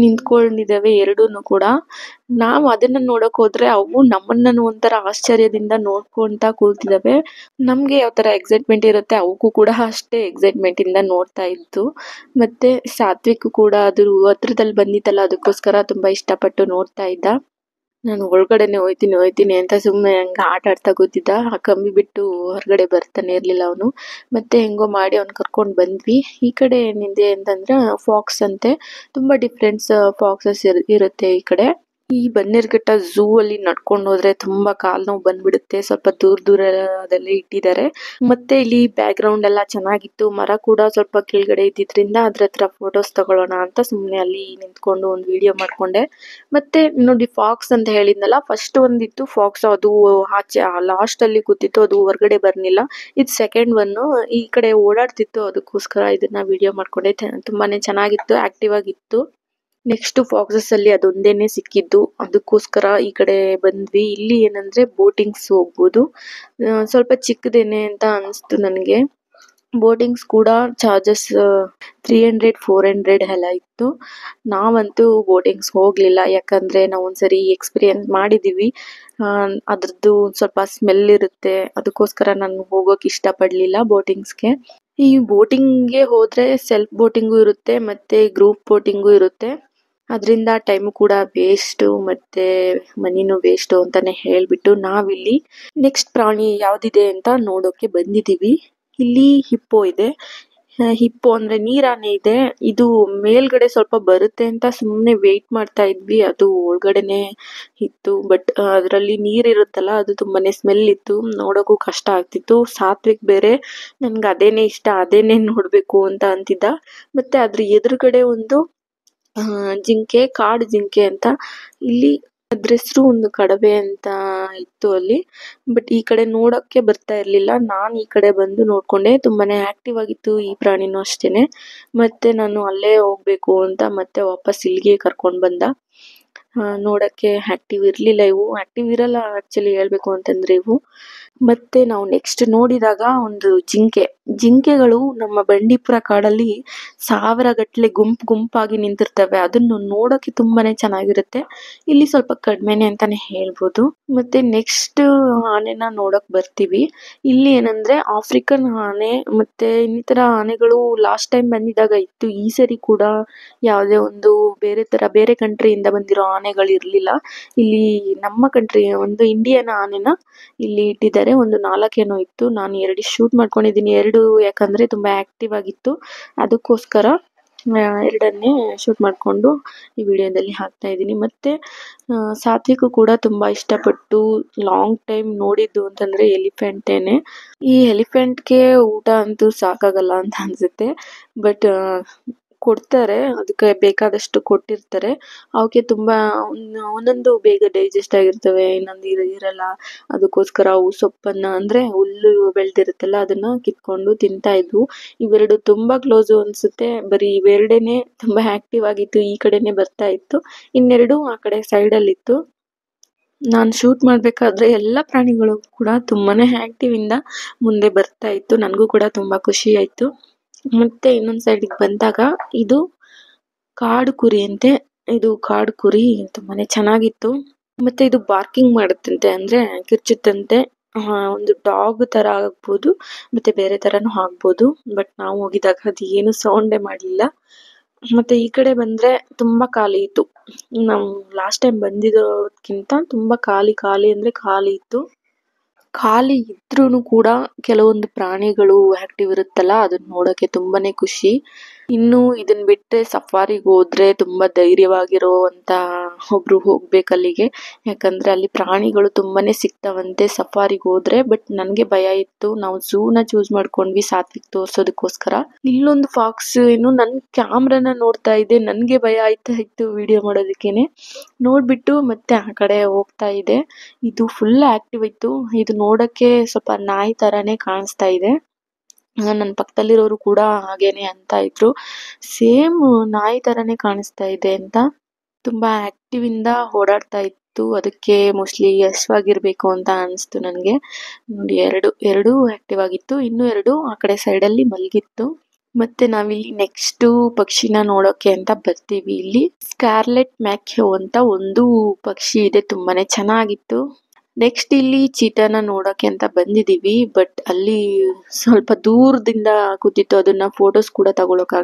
ನಿಂತ್ಕೊಂಡಿದ್ದಾವೆ ಎರಡೂನು ಕೂಡ. ನಾವು ಅದನ್ನ ನೋಡಕ್ ಹೋದ್ರೆ ಅವು ನಮ್ಮನ್ನ ಒಂಥರ ಆಶ್ಚರ್ಯದಿಂದ ನೋಡ್ಕೊಂತ ಕೂತಿದಾವೆ. ನಮ್ಗೆ ಯಾವ ತರ ಎಕ್ಸೈಟ್ಮೆಂಟ್ ಇರುತ್ತೆ ಅವಕ್ಕೂ ಕೂಡ ಅಷ್ಟೇ ಎಕ್ಸೈಟ್ಮೆಂಟ್ ಇಂದ ನೋಡ್ತಾ ಇತ್ತು. ಮತ್ತೆ ಸಾತ್ವಿಕ್ ಕೂಡ ಅದ್ರ ಹತ್ರದಲ್ಲಿ ಬಂದಿತ್ತಲ್ಲ ಅದಕ್ಕೋಸ್ಕರ ತುಂಬಾ ಇಷ್ಟಪಟ್ಟು ನೋಡ್ತಾ ಇದ್ದ. ನಾನು ಒಳಗಡೆನೆ ಹೋಯ್ತೀನಿ ಅಂತ ಸುಮ್ನೆ ಹಂಗ ಆಟ ಆಡ್ತಾ ಕೂತಿದ್ದ. ಆ ಕಂಬಿ ಬಿಟ್ಟು ಹೊರಗಡೆ ಬರ್ತಾನೆ ಇರ್ಲಿಲ್ಲ ಅವನು. ಮತ್ತೆ ಹೆಂಗೋ ಮಾಡಿ ಅವ್ನ್ ಕರ್ಕೊಂಡ್ ಬಂದ್ವಿ. ಈ ಕಡೆ ಏನಿದೆ ಅಂತಂದ್ರೆ ಫಾಕ್ಸ್ ಅಂತೆ, ತುಂಬಾ ಡಿಫ್ರೆಂಟ್ಸ್ ಫಾಕ್ಸಸ್ ಇರುತ್ತೆ ಈ ಕಡೆ. ಈ ಬನ್ನೇರುಘಟ್ಟ ಝೂ ಅಲ್ಲಿ ನಡ್ಕೊಂಡು ಹೋದ್ರೆ ತುಂಬಾ ಕಾಲ್ ನೋವು ಬಂದ್ಬಿಡುತ್ತೆ. ಸ್ವಲ್ಪ ದೂರದಲ್ಲಿ ಇಟ್ಟಿದ್ದಾರೆ. ಮತ್ತೆ ಇಲ್ಲಿ ಬ್ಯಾಕ್ ಗ್ರೌಂಡ್ ಎಲ್ಲ ಚೆನ್ನಾಗಿತ್ತು. ಮರ ಕೂಡ ಸ್ವಲ್ಪ ಕೆಳಗಡೆ ಇದ್ದಿದ್ರಿಂದ ಅದ್ರ ಹತ್ರ ಫೋಟೋಸ್ ತಗೊಳ್ಳೋಣ ಅಂತ ಸುಮ್ನೆ ಅಲ್ಲಿ ನಿಂತ್ಕೊಂಡು ಒಂದು ವಿಡಿಯೋ ಮಾಡ್ಕೊಂಡೆ. ಮತ್ತೆ ನೋಡಿ ಫಾಕ್ಸ್ ಅಂತ ಹೇಳಿದ್ನಲ್ಲ, ಫಸ್ಟ್ ಒಂದಿತ್ತು ಫಾಕ್ಸ್, ಅದು ಆಚೆ ಲಾಸ್ಟ್ ಅಲ್ಲಿ ಕೂತಿತ್ತು, ಅದು ಹೊರಗಡೆ ಬರ್ನಿಲ್ಲ. ಇದು ಸೆಕೆಂಡ್ ಒನ್ ಈ ಕಡೆ ಓಡಾಡ್ತಿತ್ತು, ಅದಕ್ಕೋಸ್ಕರ ಇದನ್ನ ವಿಡಿಯೋ ಮಾಡ್ಕೊಂಡೆ. ತುಂಬಾನೇ ಚೆನ್ನಾಗಿತ್ತು, ಆಕ್ಟಿವ್ ಆಗಿತ್ತು. ನೆಕ್ಸ್ಟ್ ಫಾಕ್ಸಸ್ ಅಲ್ಲಿ ಅದೊಂದೇನೆ ಸಿಕ್ಕಿದ್ದು, ಅದಕ್ಕೋಸ್ಕರ ಈ ಕಡೆ ಬಂದ್ವಿ. ಇಲ್ಲಿ ಏನಂದ್ರೆ ಬೋಟಿಂಗ್ಸ್ ಹೋಗ್ಬೋದು. ಸ್ವಲ್ಪ ಚಿಕ್ಕದೇನೆ ಅಂತ ಅನಿಸ್ತು ನನಗೆ. ಬೋಟಿಂಗ್ಸ್ ಕೂಡ ಚಾರ್ಜಸ್ 300-400 ಎಲ್ಲ ಇತ್ತು. ನಾವಂತೂ ಬೋಟಿಂಗ್ಸ್ ಹೋಗ್ಲಿಲ್ಲ, ಯಾಕಂದ್ರೆ ನಾವು ಒಂದ್ಸರಿ ಎಕ್ಸ್ಪೀರಿಯನ್ಸ್ ಮಾಡಿದೀವಿ. ಅದ್ರದ್ದು ಸ್ವಲ್ಪ ಸ್ಮೆಲ್ ಇರುತ್ತೆ, ಅದಕ್ಕೋಸ್ಕರ ನಾನು ಹೋಗೋಕ್ ಇಷ್ಟ ಪಡ್ಲಿಲ್ಲ ಬೋಟಿಂಗ್ಸ್ಗೆ. ಈ ಬೋಟಿಂಗ್ಗೆ ಹೋದ್ರೆ ಸೆಲ್ಫ್ ಬೋಟಿಂಗು ಇರುತ್ತೆ ಮತ್ತೆ ಗ್ರೂಪ್ ಬೋಟಿಂಗು ಇರುತ್ತೆ. ಅದರಿಂದ ಟೈಮ್ ಕೂಡ ವೇಸ್ಟ್ ಮತ್ತೆ ಮನಿನೂ ವೇಸ್ಟ್ ಅಂತಾನೆ ಹೇಳ್ಬಿಟ್ಟು ನಾವಿಲ್ಲಿ ನೆಕ್ಸ್ಟ್ ಪ್ರಾಣಿ ಯಾವ್ದಿದೆ ಅಂತ ನೋಡೋಕೆ ಬಂದಿದೀವಿ. ಇಲ್ಲಿ ಹಿಪ್ಪೋ ಇದೆ. ಹಿಪ್ಪೋ ಅಂದ್ರೆ ನೀರಾನೆ ಇದೆ. ಇದು ಮೇಲ್ಗಡೆ ಸ್ವಲ್ಪ ಬರುತ್ತೆ ಅಂತ ಸುಮ್ನೆ ವೇಟ್ ಮಾಡ್ತಾ ಇದ್ವಿ, ಅದು ಒಳಗಡೆನೆ ಇತ್ತು. ಬಟ್ ಅದ್ರಲ್ಲಿ ನೀರ್ ಇರುತ್ತಲ್ಲ, ಅದು ತುಂಬಾನೇ ಸ್ಮೆಲ್ ಇತ್ತು, ನೋಡೋಕು ಕಷ್ಟ ಆಗ್ತಿತ್ತು. ಸಾತ್ವಿಕ್ ಬೇರೆ ನನ್ಗೆ ಅದೇನೆ ಇಷ್ಟ, ಅದೇನೆ ನೋಡ್ಬೇಕು ಅಂತ ಅಂತಿದ್ದ. ಮತ್ತೆ ಅದ್ರ ಎದುರುಗಡೆ ಒಂದು ಜಿಂಕೆ, ಕಾಡು ಜಿಂಕೆ ಅಂತ, ಇಲ್ಲಿ ಅದ್ರ ಹೆಸರು ಒಂದು ಕಡವೆ ಅಂತ ಇತ್ತು ಅಲ್ಲಿ. ಬಟ್ ಈ ಕಡೆ ನೋಡಕ್ಕೆ ಬರ್ತಾ ಇರ್ಲಿಲ್ಲ. ನಾನ್ ಈ ಕಡೆ ಬಂದು ನೋಡ್ಕೊಂಡೆ. ತುಂಬಾನೇ ಆಕ್ಟಿವ್ ಆಗಿತ್ತು ಈ ಪ್ರಾಣಿನೂ ಅಷ್ಟೇನೆ. ಮತ್ತೆ ನಾನು ಅಲ್ಲೇ ಹೋಗ್ಬೇಕು ಅಂತ ಮತ್ತೆ ವಾಪಸ್ ಇಲ್ಲಿಗೆ ಕರ್ಕೊಂಡ್ ಬಂದ. ನೋಡಕ್ಕೆ ಆಕ್ಟಿವ್ ಇರ್ಲಿಲ್ಲ, ಇವು ಆಕ್ಟಿವ್ ಇರಲ್ಲ ಆಕ್ಚುಲಿ ಹೇಳ್ಬೇಕು ಅಂತಂದ್ರೆ ಇವು. ಮತ್ತೆ ನಾವು ನೆಕ್ಸ್ಟ್ ನೋಡಿದಾಗ ಒಂದು ಜಿಂಕೆಗಳು ನಮ್ಮ ಬಂಡೀಪುರ ಕಾಡಲ್ಲಿ 1000 ಗಟ್ಲೆ ಗುಂಪಾಗಿ ನಿಂತಿರ್ತವೆ. ಅದನ್ನು ನೋಡಕ್ಕೆ ತುಂಬಾನೇ ಚೆನ್ನಾಗಿರುತ್ತೆ. ಇಲ್ಲಿ ಸ್ವಲ್ಪ ಕಡಿಮೆನೆ ಅಂತಾನೆ ಹೇಳ್ಬೋದು. ಮತ್ತೆ ನೆಕ್ಸ್ಟ್ ಆನೆನ ನೋಡಕ್ ಬರ್ತೀವಿ. ಇಲ್ಲಿ ಏನಂದ್ರೆ ಆಫ್ರಿಕನ್ ಆನೆ ಮತ್ತೆ ಇನ್ನಿತರ ಆನೆಗಳು ಲಾಸ್ಟ್ ಟೈಮ್ ಬಂದಿದಾಗ ಇತ್ತು. ಈ ಸರಿ ಕೂಡ ಯಾವುದೇ ಒಂದು ಬೇರೆ ಕಂಟ್ರಿಯಿಂದ ಬಂದಿರೋ ಆನೆಗಳು ಇರ್ಲಿಲ್ಲ. ಇಲ್ಲಿ ನಮ್ಮ ಕಂಟ್ರಿ ಒಂದು ಇಂಡಿಯನ್ ಆನೆನ ಇಲ್ಲಿ ಇಟ್ಟಿದ್ದಾರೆ. ಒಂದು 4 ಏನೋ ಇತ್ತು. ನಾನು 2 ಶೂಟ್ ಮಾಡ್ಕೊಂಡಿದ್ದೀನಿ. 2 ಯಾಕಂದ್ರೆ ತುಂಬಾ ಆಕ್ಟಿವ್ ಆಗಿತ್ತು, ಅದಕ್ಕೋಸ್ಕರ 2ಅನ್ನೇ ಶೂಟ್ ಮಾಡ್ಕೊಂಡು ಈ ವಿಡಿಯೋದಲ್ಲಿ ಹಾಕ್ತಾ ಇದ್ದೀನಿ. ಮತ್ತೆ ಸಾತ್ವಿಕ್ ಕೂಡ ತುಂಬಾ ಇಷ್ಟಪಟ್ಟು ಲಾಂಗ್ ಟೈಮ್ ನೋಡಿದ್ದು ಅಂತಂದ್ರೆ ಎಲಿಫೆಂಟೇನೆ. ಈ ಎಲಿಫೆಂಟ್ಗೆ ಊಟ ಅಂತೂ ಸಾಕಾಗಲ್ಲ ಅಂತ ಅನ್ಸುತ್ತೆ. ಬಟ್ ಕೊಡ್ತಾರೆ, ಅದಕ್ಕೆ ಬೇಕಾದಷ್ಟು ಕೊಟ್ಟಿರ್ತಾರೆ. ಅವಕ್ಕೆ ತುಂಬಾ ಒಂದೊಂದು ಬೇಗ ಡೈಜೆಸ್ಟ್ ಆಗಿರ್ತವೆ, ಇನ್ನೊಂದು ಇರಲ್ಲ. ಅದಕ್ಕೋಸ್ಕರ ಅವು ಸೊಪ್ಪನ್ನ ಅಂದ್ರೆ ಹುಲ್ಲು ಬೆಳ್ದಿರುತ್ತಲ್ಲ ಅದನ್ನ ಕಿತ್ಕೊಂಡು ತಿಂತಾ ಇದ್ವು. ಇವೆರಡು ತುಂಬಾ ಕ್ಲೋಸ್ ಅನ್ಸುತ್ತೆ. ಬರೀ ಇವೆರಡೇನೆ ತುಂಬಾ ಆಕ್ಟಿವ್ ಆಗಿತ್ತು, ಈ ಕಡೆನೆ ಬರ್ತಾ ಇತ್ತು. ಇನ್ನೆರಡು ಆ ಕಡೆ ಸೈಡ್ ಅಲ್ಲಿ ಇತ್ತು. ನಾನ್ ಶೂಟ್ ಮಾಡ್ಬೇಕಾದ್ರೆ ಎಲ್ಲಾ ಪ್ರಾಣಿಗಳು ಕೂಡ ತುಂಬಾನೇ ಆಕ್ಟಿವ್ ಇಂದ ಮುಂದೆ ಬರ್ತಾ ಇತ್ತು. ನನ್ಗೂ ಕೂಡ ತುಂಬಾ ಖುಷಿ ಆಯ್ತು. ಮತ್ತೆ ಇನ್ನೊಂದ್ ಸೈಡಿಗೆ ಬಂದಾಗ ಇದು ಕಾಡು ಕುರಿ ಅಂತೆ. ಇದು ಕಾಡು ಕುರಿ ತುಂಬಾನೇ ಚೆನ್ನಾಗಿತ್ತು. ಮತ್ತೆ ಇದು ಬಾರ್ಕಿಂಗ್ ಮಾಡುತ್ತಂತೆ, ಅಂದ್ರೆ ಕಿರ್ಚುತ್ತಂತೆ. ಒಂದು ಡಾಗ್ ತರ ಆಗ್ಬೋದು, ಮತ್ತೆ ಬೇರೆ ತರನು ಆಗ್ಬೋದು. ಬಟ್ ನಾವು ಹೋಗಿದಾಗ ಅದು ಏನು ಸೌಂಡೇ ಮಾಡ್ಲಿಲ್ಲ. ಮತ್ತೆ ಈ ಕಡೆ ಬಂದ್ರೆ ತುಂಬಾ ಖಾಲಿ ಇತ್ತು. ನಾವು ಲಾಸ್ಟ್ ಟೈಮ್ ಬಂದಿರೋದ್ಕಿಂತ ತುಂಬಾ ಖಾಲಿ ಅಂದ್ರೆ ಖಾಲಿ ಇತ್ತು. ಖಾಲಿ ಇದ್ರೂನು ಕೂಡ ಕೆಲವೊಂದು ಪ್ರಾಣಿಗಳು ಆಕ್ಟಿವ್ ಇರುತ್ತಲ್ಲ, ಅದನ್ನ ನೋಡಕ್ಕೆ ತುಂಬಾನೇ ಖುಷಿ. ಇನ್ನು ಇದನ್ ಬಿಟ್ರೆ ಸಫಾರಿಗೆ ಹೋದ್ರೆ ತುಂಬಾ ಧೈರ್ಯವಾಗಿರುವಂತ ಒಬ್ರು ಹೋಗ್ಬೇಕಲ್ಲಿಗೆ. ಯಾಕಂದ್ರೆ ಅಲ್ಲಿ ಪ್ರಾಣಿಗಳು ತುಂಬಾನೇ ಸಿಗ್ತಾವಂತೆ ಸಫಾರಿಗೆ ಹೋದ್ರೆ. ಬಟ್ ನನ್ಗೆ ಭಯ ಇತ್ತು. ನಾವು ಝೂನ ಚೂಸ್ ಮಾಡ್ಕೊಂಡ್ವಿ ಸಾತ್ವಿಕ್ ತೋರ್ಸೋದಕ್ಕೋಸ್ಕರ. ಇಲ್ಲೊಂದು ಫಾಕ್ಸ್ ಏನು ನನ್ ಕ್ಯಾಮ್ರಾನ ನೋಡ್ತಾ ಇದೆ, ನನ್ಗೆ ಭಯ ಆಯ್ತಾ ಇತ್ತು ವಿಡಿಯೋ ಮಾಡೋದಕ್ಕೇನೆ. ನೋಡ್ಬಿಟ್ಟು ಮತ್ತೆ ಆ ಕಡೆ ಹೋಗ್ತಾ ಇದೆ. ಇದು ಫುಲ್ ಆಕ್ಟಿವ್ ಇತ್ತು. ಇದು ನೋಡಕ್ಕೆ ಸ್ವಲ್ಪ ನಾಯಿ ತರಾನೇ ಕಾಣಿಸ್ತಾ ಇದೆ. ನನ್ನ ಪಕ್ಕದಲ್ಲಿರೋರು ಕೂಡ ಹಾಗೇನೆ ಅಂತ ಇದ್ರು, ಸೇಮ್ ನಾಯಿ ತರಾನೇ ಕಾಣಿಸ್ತಾ ಇದೆ ಅಂತ. ತುಂಬಾ ಆಕ್ಟಿವ್ ಇಂದ ಓಡಾಡ್ತಾ ಇತ್ತು. ಅದಕ್ಕೆ ಮೋಸ್ಟ್ಲಿ ಹಸ್ವಾಗಿರ್ಬೇಕು ಅಂತ ಅನಿಸ್ತು ನನ್ಗೆ. ನೋಡಿ ಎರಡು ಆಕ್ಟಿವ್ ಆಗಿತ್ತು, ಇನ್ನು 2 ಆ ಕಡೆ ಸೈಡ್ ಅಲ್ಲಿ ಮಲಗಿತ್ತು. ಮತ್ತೆ ನಾವಿಲ್ಲಿ ನೆಕ್ಸ್ಟ್ ಪಕ್ಷಿನ ನೋಡೋಕೆ ಅಂತ ಬರ್ತೀವಿ. ಇಲ್ಲಿ ಸ್ಕಾರ್ಲೆಟ್ ಮ್ಯಾಕ್ಯೋ ಅಂತ ಒಂದು ಪಕ್ಷಿ ಇದೆ, ತುಂಬಾನೇ ಚೆನ್ನಾಗಿತ್ತು. ನೆಕ್ಸ್ಟ್ ಇಲ್ಲಿ ಚೀತಾನ ನೋಡೋಕೆ ಅಂತ ಬಂದಿದೀವಿ, ಬಟ್ ಅಲ್ಲಿ ಸ್ವಲ್ಪ ದೂರದಿಂದ ಕೂತಿತ್ತು, ಅದನ್ನ ಫೋಟೋಸ್ ಕೂಡ ತಗೊಳಕ್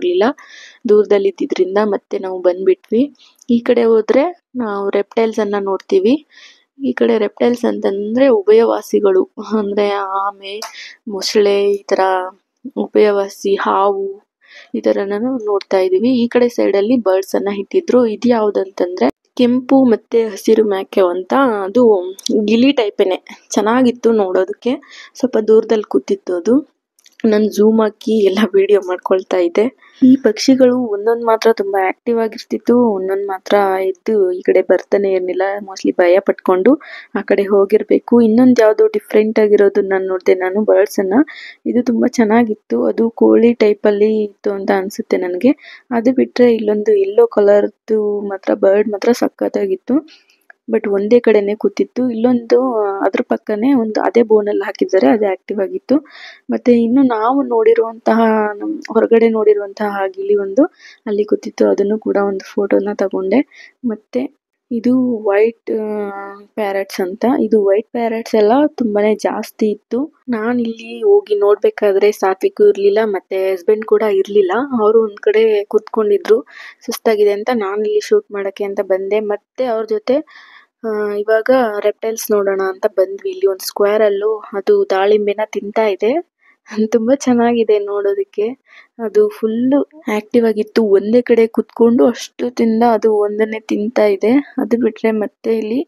ದೂರದಲ್ಲಿ ಇದ್ದಿದ್ರಿಂದ ಮತ್ತೆ ನಾವು ಬಂದ್ಬಿಟ್ವಿ. ಈ ಕಡೆ ಹೋದ್ರೆ ನಾವು ರೆಪ್ಟೈಲ್ಸ್ ಅನ್ನ ನೋಡ್ತೀವಿ. ಈ ಕಡೆ ರೆಪ್ಟೈಲ್ಸ್ ಅಂತಂದ್ರೆ ಉಭಯವಾಸಿಗಳು, ಅಂದ್ರೆ ಆಮೆ, ಮೊಸಳೆ, ಈ ತರ ಉಭಯವಾಸಿ ಹಾವು, ಈ ತರ ನೋಡ್ತಾ ಇದೀವಿ. ಈ ಕಡೆ ಸೈಡ್ ಅಲ್ಲಿ ಬರ್ಡ್ಸ್ ಅನ್ನ ಇಟ್ಟಿದ್ರು. ಇದು ಯಾವ್ದಂತಂದ್ರೆ ಕೆಂಪು ಮತ್ತೆ ಹಸಿರು ಮ್ಯಾಕೆ ಅಂತ, ಅದು ಗಿಳಿ ಟೈಪೇನೆ, ಚೆನ್ನಾಗಿತ್ತು ನೋಡೋದಕ್ಕೆ. ಸ್ವಲ್ಪ ದೂರದಲ್ಲಿ ಕೂತಿತ್ತು ಅದು. ನಾನು ಝೂಮ್ ಹಾಕಿ ಎಲ್ಲ ವಿಡಿಯೋ ಮಾಡ್ಕೊಳ್ತಾ ಇದ್ದೆ. ಈ ಪಕ್ಷಿಗಳು ಒಂದೊಂದ್ ಮಾತ್ರ ತುಂಬಾ ಆಕ್ಟಿವ್ ಆಗಿರ್ತಿತ್ತು, ಒಂದೊಂದ್ ಮಾತ್ರ ಎದ್ದು ಈ ಕಡೆ ಬರ್ತಾನೆ ಇರ್ಲಿಲ್ಲ. ಮೋಸ್ಟ್ಲಿ ಭಯ ಪಟ್ಕೊಂಡು ಆ ಕಡೆ ಹೋಗಿರ್ಬೇಕು. ಇನ್ನೊಂದ್ ಯಾವ್ದೋ ಡಿಫ್ರೆಂಟ್ ಆಗಿರೋದು ನಾನು ಬರ್ಡ್ಸ್ ಅನ್ನ. ಇದು ತುಂಬಾ ಚೆನ್ನಾಗಿತ್ತು, ಅದು ಕೋಳಿ ಟೈಪ್ ಅಲ್ಲಿ ಇತ್ತು ಅಂತ ಅನ್ಸುತ್ತೆ ನನಗೆ. ಅದು ಬಿಟ್ರೆ ಇಲ್ಲೊಂದು ಯೆಲ್ಲೋ ಕಲರ್ದು ಮಾತ್ರ ಬರ್ಡ್ ಮಾತ್ರ ಸಕ್ಕತ್ತಾಗಿತ್ತು, ಬಟ್ ಒಂದೇ ಕಡೆನೆ ಕೂತಿತ್ತು. ಇಲ್ಲೊಂದು ಅದ್ರ ಪಕ್ಕನೆ ಒಂದು ಅದೇ ಬೋನಲ್ಲಿ ಹಾಕಿದ್ದಾರೆ, ಅದೇ ಆಕ್ಟಿವ್ ಆಗಿತ್ತು. ಮತ್ತೆ ಇನ್ನು ನಾವು ನೋಡಿರುವಂತಹ ಹೊರಗಡೆ ನೋಡಿರುವಂತಹ ಗಿಳಿ ಒಂದು ಅಲ್ಲಿ ಕೂತಿತ್ತು, ಅದನ್ನು ಕೂಡ ಒಂದು ಫೋಟೋನ ತಗೊಂಡೆ. ಮತ್ತೆ ಇದು ವೈಟ್ ಪ್ಯಾರಟ್ಸ್ ಅಂತ. ಇದು ವೈಟ್ ಪ್ಯಾರಟ್ಸ್ ಎಲ್ಲ ತುಂಬಾನೇ ಜಾಸ್ತಿ ಇತ್ತು. ನಾನ್ ಇಲ್ಲಿ ಹೋಗಿ ನೋಡ್ಬೇಕಾದ್ರೆ ಸಾತ್ವಿಕ್ ಇರ್ಲಿಲ್ಲ, ಮತ್ತೆ ಹಸ್ಬೆಂಡ್ ಕೂಡ ಇರ್ಲಿಲ್ಲ. ಅವರು ಒಂದ್ ಕಡೆ ಕೂತ್ಕೊಂಡಿದ್ರು, ಸುಸ್ತಾಗಿದೆ ಅಂತ. ನಾನು ಇಲ್ಲಿ ಶೂಟ್ ಮಾಡಕ್ಕೆ ಅಂತ ಬಂದೆ. ಮತ್ತೆ ಅವ್ರ ಜೊತೆ ಇವಾಗ ರೆಪ್ಟೈಲ್ಸ್ ನೋಡೋಣ ಅಂತ ಬಂದ್ವಿ. ಇಲ್ಲಿ ಒಂದು ಸ್ಕ್ವೇರ್ ಅಲ್ಲೂ ಅದು ದಾಳಿಂಬೆನ ತಿಂತಾ ಇದೆ, ತುಂಬಾ ಚೆನ್ನಾಗಿದೆ ನೋಡೋದಕ್ಕೆ. ಅದು ಫುಲ್ ಆಕ್ಟಿವ್ ಆಗಿತ್ತು, ಒಂದೇ ಕಡೆ ಕುತ್ಕೊಂಡು ಅಷ್ಟೊತ್ತಿಂದ ಅದು ಒಂದನ್ನೇ ತಿಂತಾ ಇದೆ. ಅದು ಬಿಟ್ರೆ ಮತ್ತೆ ಇಲ್ಲಿ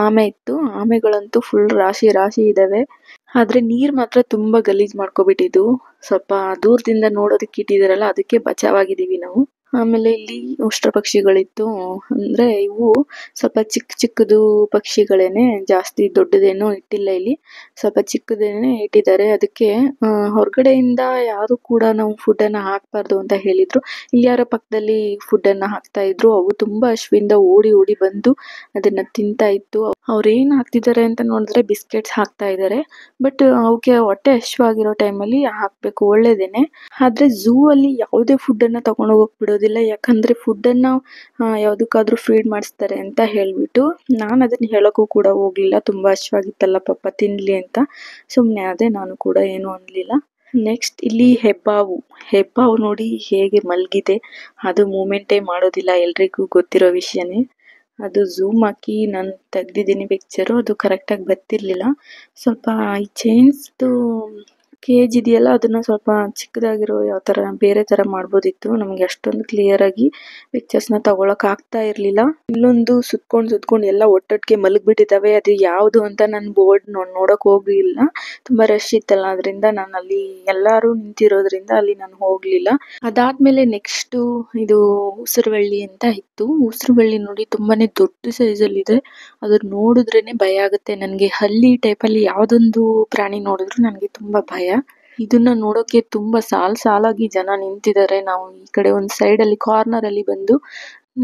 ಆಮೆ ಇತ್ತು, ಆಮೆಗಳಂತೂ ಫುಲ್ ರಾಶಿ ರಾಶಿ ಇದಾವೆ. ಆದ್ರೆ ನೀರ್ ಮಾತ್ರ ತುಂಬಾ ಗಲೀಜ್ ಮಾಡ್ಕೊಬಿಟ್ಟಿದ್ವು. ಸ್ವಲ್ಪ ದೂರದಿಂದ ನೋಡೋದಕ್ಕೆ ಇಟ್ಟಿದಾರಲ್ಲ, ಅದಕ್ಕೆ ಬಚಾವಾಗಿದೀವಿ ನಾವು. ಆಮೇಲೆ ಇಲ್ಲಿ ಉಷ್ಟ್ರ ಪಕ್ಷಿಗಳಿತ್ತು, ಅಂದ್ರೆ ಇವು ಸ್ವಲ್ಪ ಚಿಕ್ಕ ಚಿಕ್ಕದು ಪಕ್ಷಿಗಳೇನೆ, ಜಾಸ್ತಿ ದೊಡ್ಡದೇನೋ ಇಟ್ಟಿಲ್ಲ ಇಲ್ಲಿ, ಸ್ವಲ್ಪ ಚಿಕ್ಕದೇನೆ ಇಟ್ಟಿದ್ದಾರೆ. ಅದಕ್ಕೆ ಹೊರಗಡೆಯಿಂದ ಯಾರು ಕೂಡ ನಾವು ಫುಡ್ ಅನ್ನ ಹಾಕ್ಬಾರ್ದು ಅಂತ ಹೇಳಿದ್ರು. ಇಲ್ಲಿ ಯಾರೋ ಪಕ್ಕದಲ್ಲಿ ಫುಡ್ ಅನ್ನ ಹಾಕ್ತಾ ಇದ್ರು, ಅವು ತುಂಬಾ ಹಶ್ವಿಂದ ಓಡಿ ಓಡಿ ಬಂದು ಅದನ್ನ ತಿಂತಾ ಇತ್ತು. ಅವ್ರ ಏನ್ ಹಾಕ್ತಿದ್ದಾರೆ ಅಂತ ನೋಡಿದ್ರೆ ಬಿಸ್ಕೆಟ್ಸ್ ಹಾಕ್ತಾ ಇದ್ದಾರೆ, ಬಟ್ ಅವಕ್ಕೆ ಹೊಟ್ಟೆ ಹಶ್ವಾಗಿರೋ ಟೈಮಲ್ಲಿ ಹಾಕ್ಬೇಕು, ಒಳ್ಳೇದೇನೆ. ಆದ್ರೆ ಝೂ ಅಲ್ಲಿ ಯಾವುದೇ ಫುಡ್ ಅನ್ನ ತಗೊಂಡ್ ಹೋಗಕ್ ಬಿಡೋದಿಲ್ಲ, ಯಾಕಂದ್ರೆ ಫುಡ್ ಅನ್ನ ಯಾವ್ದಕ್ಕಾದ್ರೂ ಫೀಡ್ ಮಾಡಿಸ್ತಾರೆ ಅಂತ ಹೇಳ್ಬಿಟ್ಟು. ನಾನು ಅದನ್ನ ಹೇಳಕ್ಕೂ ಕೂಡ ಹೋಗ್ಲಿಲ್ಲ, ತುಂಬಾ ಹಶ್ವಾಗಿತ್ತಲ್ಲ ಪಾಪ, ತಿನ್ಲಿ ಅಂತ ಸುಮ್ನೆ ಅದೇ, ನಾನು ಕೂಡ ಏನು ಅನ್ಲಿಲ್ಲ. ನೆಕ್ಸ್ಟ್ ಇಲ್ಲಿ ಹೆಬ್ಬಾವು ನೋಡಿ ಹೇಗೆ ಮಲ್ಗಿದೆ, ಅದು ಮೂಮೆಂಟೇ ಮಾಡೋದಿಲ್ಲ, ಎಲ್ರಿಗೂ ಗೊತ್ತಿರೋ ವಿಷಯನೇ. ಅದು ಝೂಮ್ ಹಾಕಿ ನಾನು ತೆಗ್ದಿದ್ದೀನಿ ಪಿಕ್ಚರು, ಅದು ಕರೆಕ್ಟಾಗಿ ಬರ್ತಿರ್ಲಿಲ್ಲ. ಸ್ವಲ್ಪ ಈ ಚೈನ್ಸ್ದು ಕೇಜ್ ಇದೆಯಲ್ಲ, ಅದನ್ನ ಸ್ವಲ್ಪ ಚಿಕ್ಕದಾಗಿರೋ ಯಾವ ತರ ಬೇರೆ ತರ ಮಾಡ್ಬೋದಿತ್ತು. ನಮ್ಗೆ ಅಷ್ಟೊಂದು ಕ್ಲಿಯರ್ ಆಗಿ ಪಿಕ್ಚರ್ಸ್ ನ ತಗೊಳಕ್ ಆಗ್ತಾ ಇರ್ಲಿಲ್ಲ. ಇಲ್ಲೊಂದು ಸುತ್ಕೊಂಡ್ ಎಲ್ಲ ಒಟ್ಟೊಟ್ಟಿಗೆ ಮಲಗ್ಬಿಟ್ಟಿದಾವೆ, ಅದು ಯಾವ್ದು ಅಂತ ನಾನು ಬೋರ್ಡ್ ನೋಡಕ್ ಹೋಗ್ಲಿಲ್ಲ, ತುಂಬಾ ರಶ್ ಇತ್ತಲ್ಲ, ಅದರಿಂದ ನಾನು ಅಲ್ಲಿ ಎಲ್ಲಾರು ನಿಂತಿರೋದ್ರಿಂದ ಅಲ್ಲಿ ನಾನು ಹೋಗ್ಲಿಲ್ಲ. ಅದಾದ್ಮೇಲೆ ನೆಕ್ಸ್ಟ್ ಇದು ಉಸಿರುವಳ್ಳಿ ಅಂತ ಇತ್ತು. ಉಸಿರುವಳ್ಳಿ ನೋಡಿ ತುಂಬಾನೇ ದೊಡ್ಡ ಸೈಜ್ ಅಲ್ಲಿ ಇದೆ, ಅದನ್ನ ನೋಡಿದ್ರೇನೆ ಭಯ ಆಗುತ್ತೆ ನನ್ಗೆ. ಹಲ್ಲಿ ಟೈಪ್ ಅಲ್ಲಿ ಯಾವ್ದೊಂದು ಪ್ರಾಣಿ ನೋಡಿದ್ರು ನನ್ಗೆ ತುಂಬಾ ಭಯ. ಇದನ್ನ ನೋಡೋಕೆ ತುಂಬಾ ಸಾಲಾಗಿ ಜನ ನಿಂತಿದ್ದಾರೆ. ನಾವು ಈ ಕಡೆ ಒಂದ್ ಸೈಡ್ ಅಲ್ಲಿ ಕಾರ್ನರ್ ಅಲ್ಲಿ ಬಂದು,